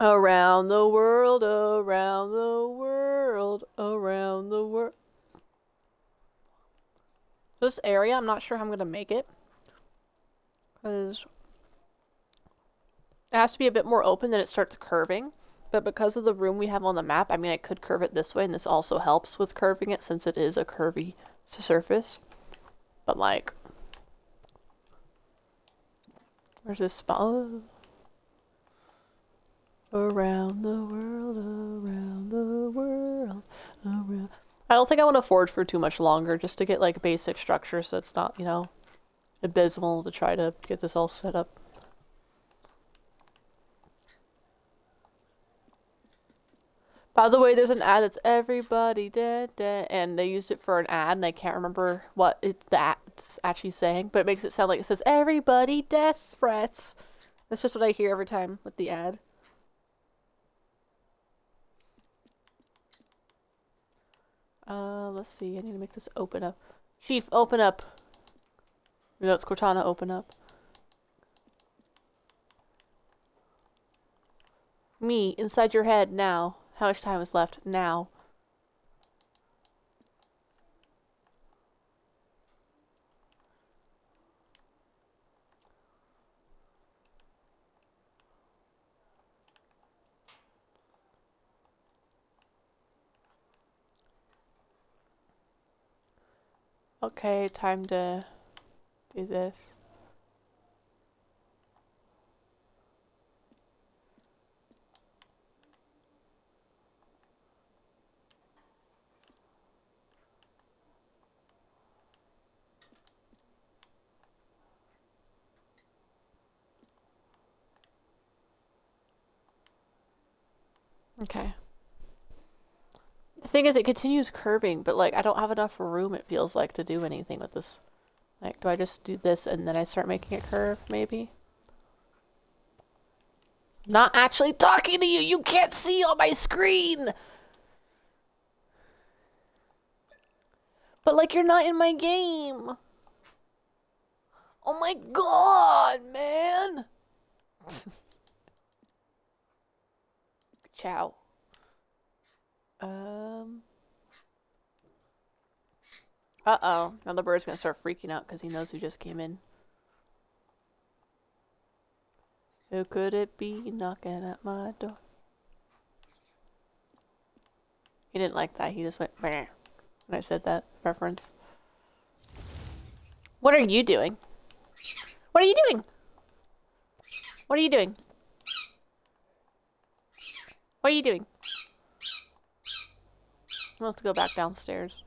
Around the world, around the world, around the world. This area, I'm not sure how I'm gonna make it. Because it has to be a bit more open, then it starts curving. But because of the room we have on the map, I mean, I could curve it this way, and this also helps with curving it since it is a curvy surface. But like, where's this spot? Around the world, around the world, around. I don't think I want to forge for too much longer, just to get like basic structure so it's not, you know, abysmal to try to get this all set up. By the way, there's an ad that's everybody dead, dead, and they used it for an ad, and I can't remember what the ad's actually saying, but it makes it sound like it says everybody death threats. That's just what I hear every time with the ad. Let's see. I need to make this open up. Chief, open up. No, it's Cortana, open up. Me, inside your head, now. How much time is left? Now. Okay, time to do this. Okay. The thing is, it continues curving, but like I don't have enough room, it feels like, to do anything with this. Like, do I just do this and then I start making it curve, maybe? Not actually talking to you! You can't see on my screen! But like, you're not in my game! Oh my god, man! Ciao. Uh-oh. Now the bird's gonna start freaking out because he knows who just came in. Who could it be knocking at my door? He didn't like that. He just went "Meh" when I said that reference. What are you doing? What are you doing? What are you doing? What are you doing? He wants to go back downstairs.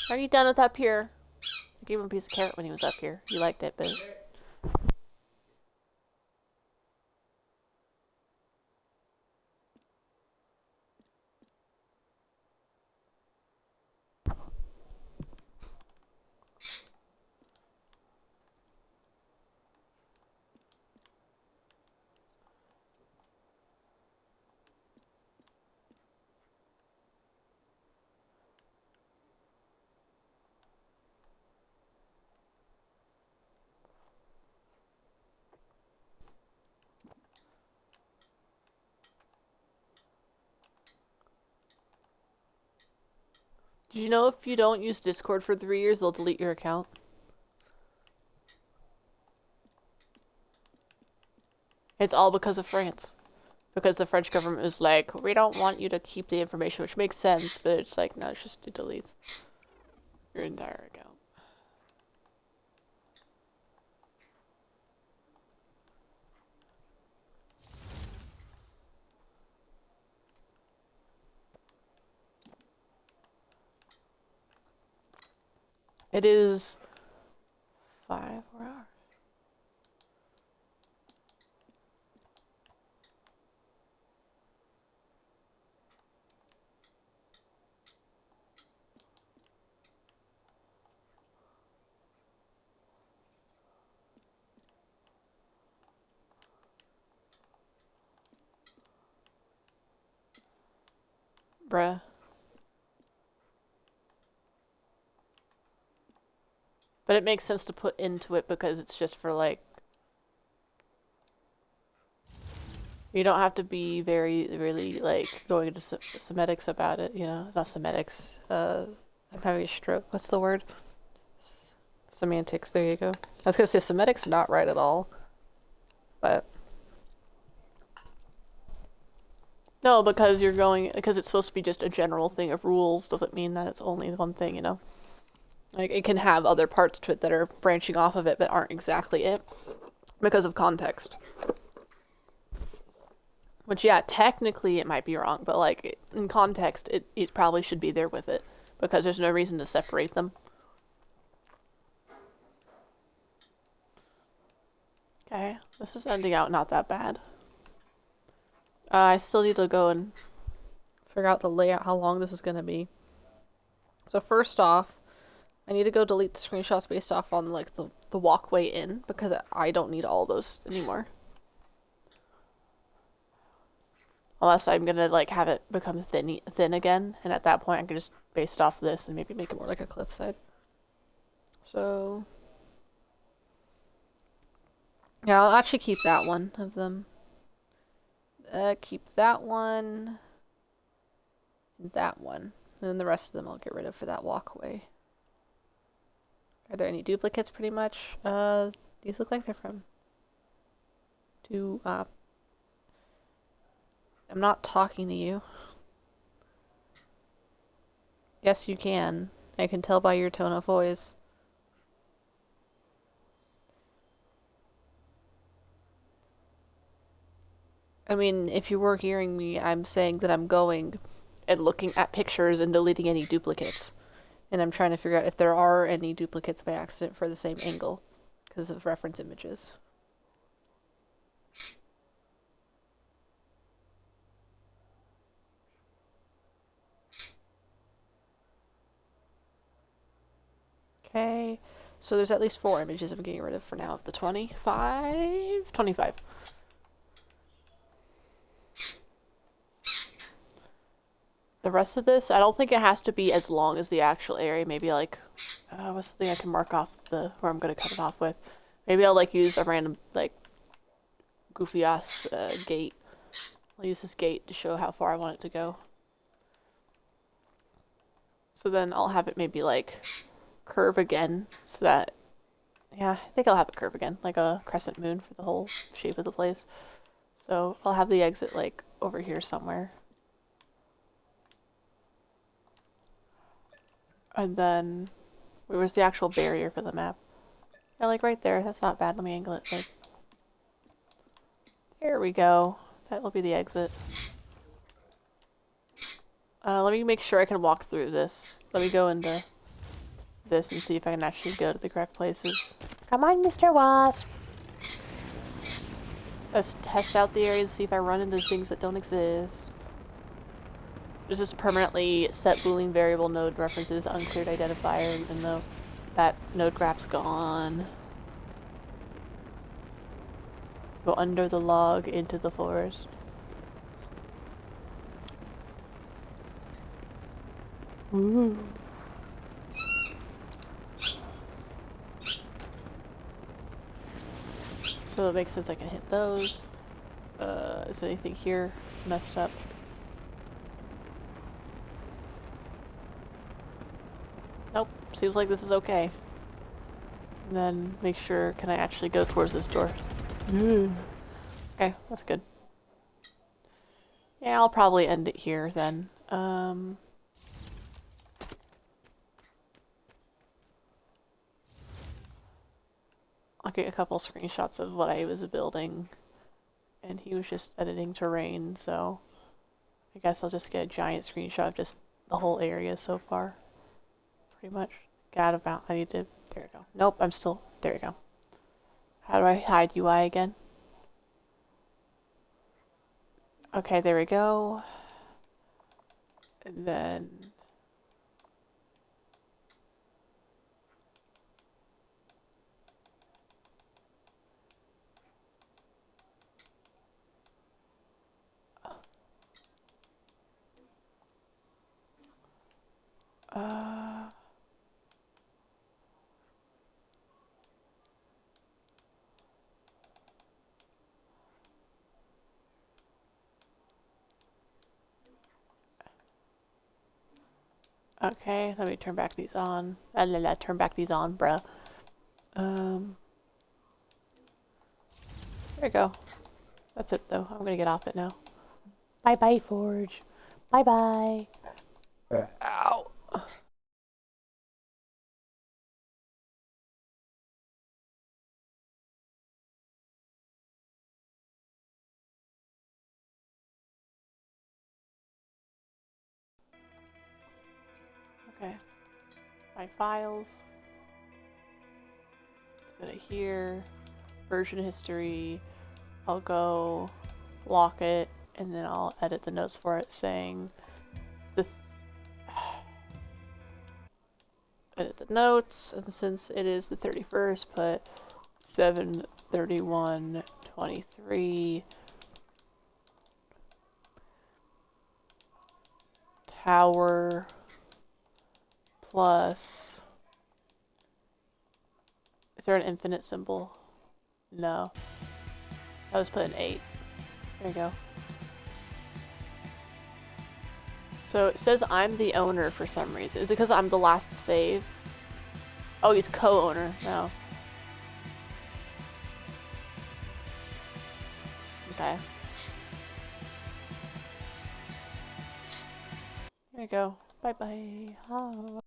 Are you done with up here? I gave him a piece of carrot when he was up here. He liked it, but... Did you know if you don't use Discord for 3 years, they'll delete your account? It's all because of France. Because the French government was like, we don't want you to keep the information, which makes sense, but it's like, no, it's just, it deletes your entire account. It is 5 hours. Bruh. But it makes sense to put into it because it's just for like... You don't have to be really like going into semetics about it, you know? Not semetics. I'm having a stroke. What's the word? Semantics, there you go. I was gonna say semetics, not right at all. But... No, because you're going... Because it's supposed to be just a general thing of rules doesn't mean that it's only one thing, you know? Like, it can have other parts to it that are branching off of it but aren't exactly it. Because of context. Which, yeah, technically it might be wrong, but, like, in context, it probably should be there with it. Because there's no reason to separate them. Okay, this is ending out not that bad. I still need to go and figure out the layout, how long this is going to be. So first off, I need to go delete the screenshots based off on, like, the walkway in, because I don't need all those anymore. Unless I'm gonna, like, have it become thin again, and at that point I can just base it off this and maybe make it more like a cliffside. So... yeah, I'll actually keep that one of them. Keep that one. And that one. And then the rest of them I'll get rid of for that walkway. Are there any duplicates pretty much? These look like they're from I'm not talking to you. Yes, you can. I can tell by your tone of voice. I mean, if you were hearing me, I'm saying that I'm going and looking at pictures and deleting any duplicates. And I'm trying to figure out if there are any duplicates by accident for the same angle because of reference images. Okay, so there's at least 4 images I'm getting rid of for now of the 25. 25. The rest of this, I don't think it has to be as long as the actual area. Maybe like, what's the thing I can mark off where I'm going to cut it off with? Maybe I'll like use a random like goofy ass gate. I'll use this gate to show how far I want it to go. So then I'll have it maybe like curve again, so that, yeah, I think I'll have it curve again, like a crescent moon for the whole shape of the place. So I'll have the exit like over here somewhere. And then, where's the actual barrier for the map? Yeah, like right there. That's not bad. Let me angle it. Like, here we go. That will be the exit. Let me make sure I can walk through this. Let me go into this and see if I can actually go to the correct places. Come on, Mr. Wasp. Let's test out the area and see if I run into things that don't exist. There's this permanently set Boolean variable node references uncleared identifier, even though that node graph's gone. Go under the log into the forest. Ooh. So it makes sense I can hit those. Is anything here messed up? Nope, seems like this is okay. And then make sure, can I actually go towards this door? Okay, that's good. Yeah, I'll probably end it here then. I'll get a couple screenshots of what I was building. And he was just editing terrain, so I guess I'll just get a giant screenshot of just the whole area so far. Pretty much. I need to, there we go. Nope, I'm still, there we go. How do I hide UI again? Okay, there we go. And then okay, let me turn back these on. Turn back these on, bruh. There we go. That's it, though. I'm gonna get off it now. Bye-bye, Forge. Bye-bye. Ow. Okay. My files. Let's go to here. Version history. I'll go lock it, and then I'll edit the notes for it saying it's the edit the notes, and since it is the 31st, put 7/31/23 tower plus, is there an infinite symbol? No. I was putting 8. There you go. So it says I'm the owner for some reason. Is it because I'm the last to save? Oh, he's co-owner now. Okay. There you go. Bye bye.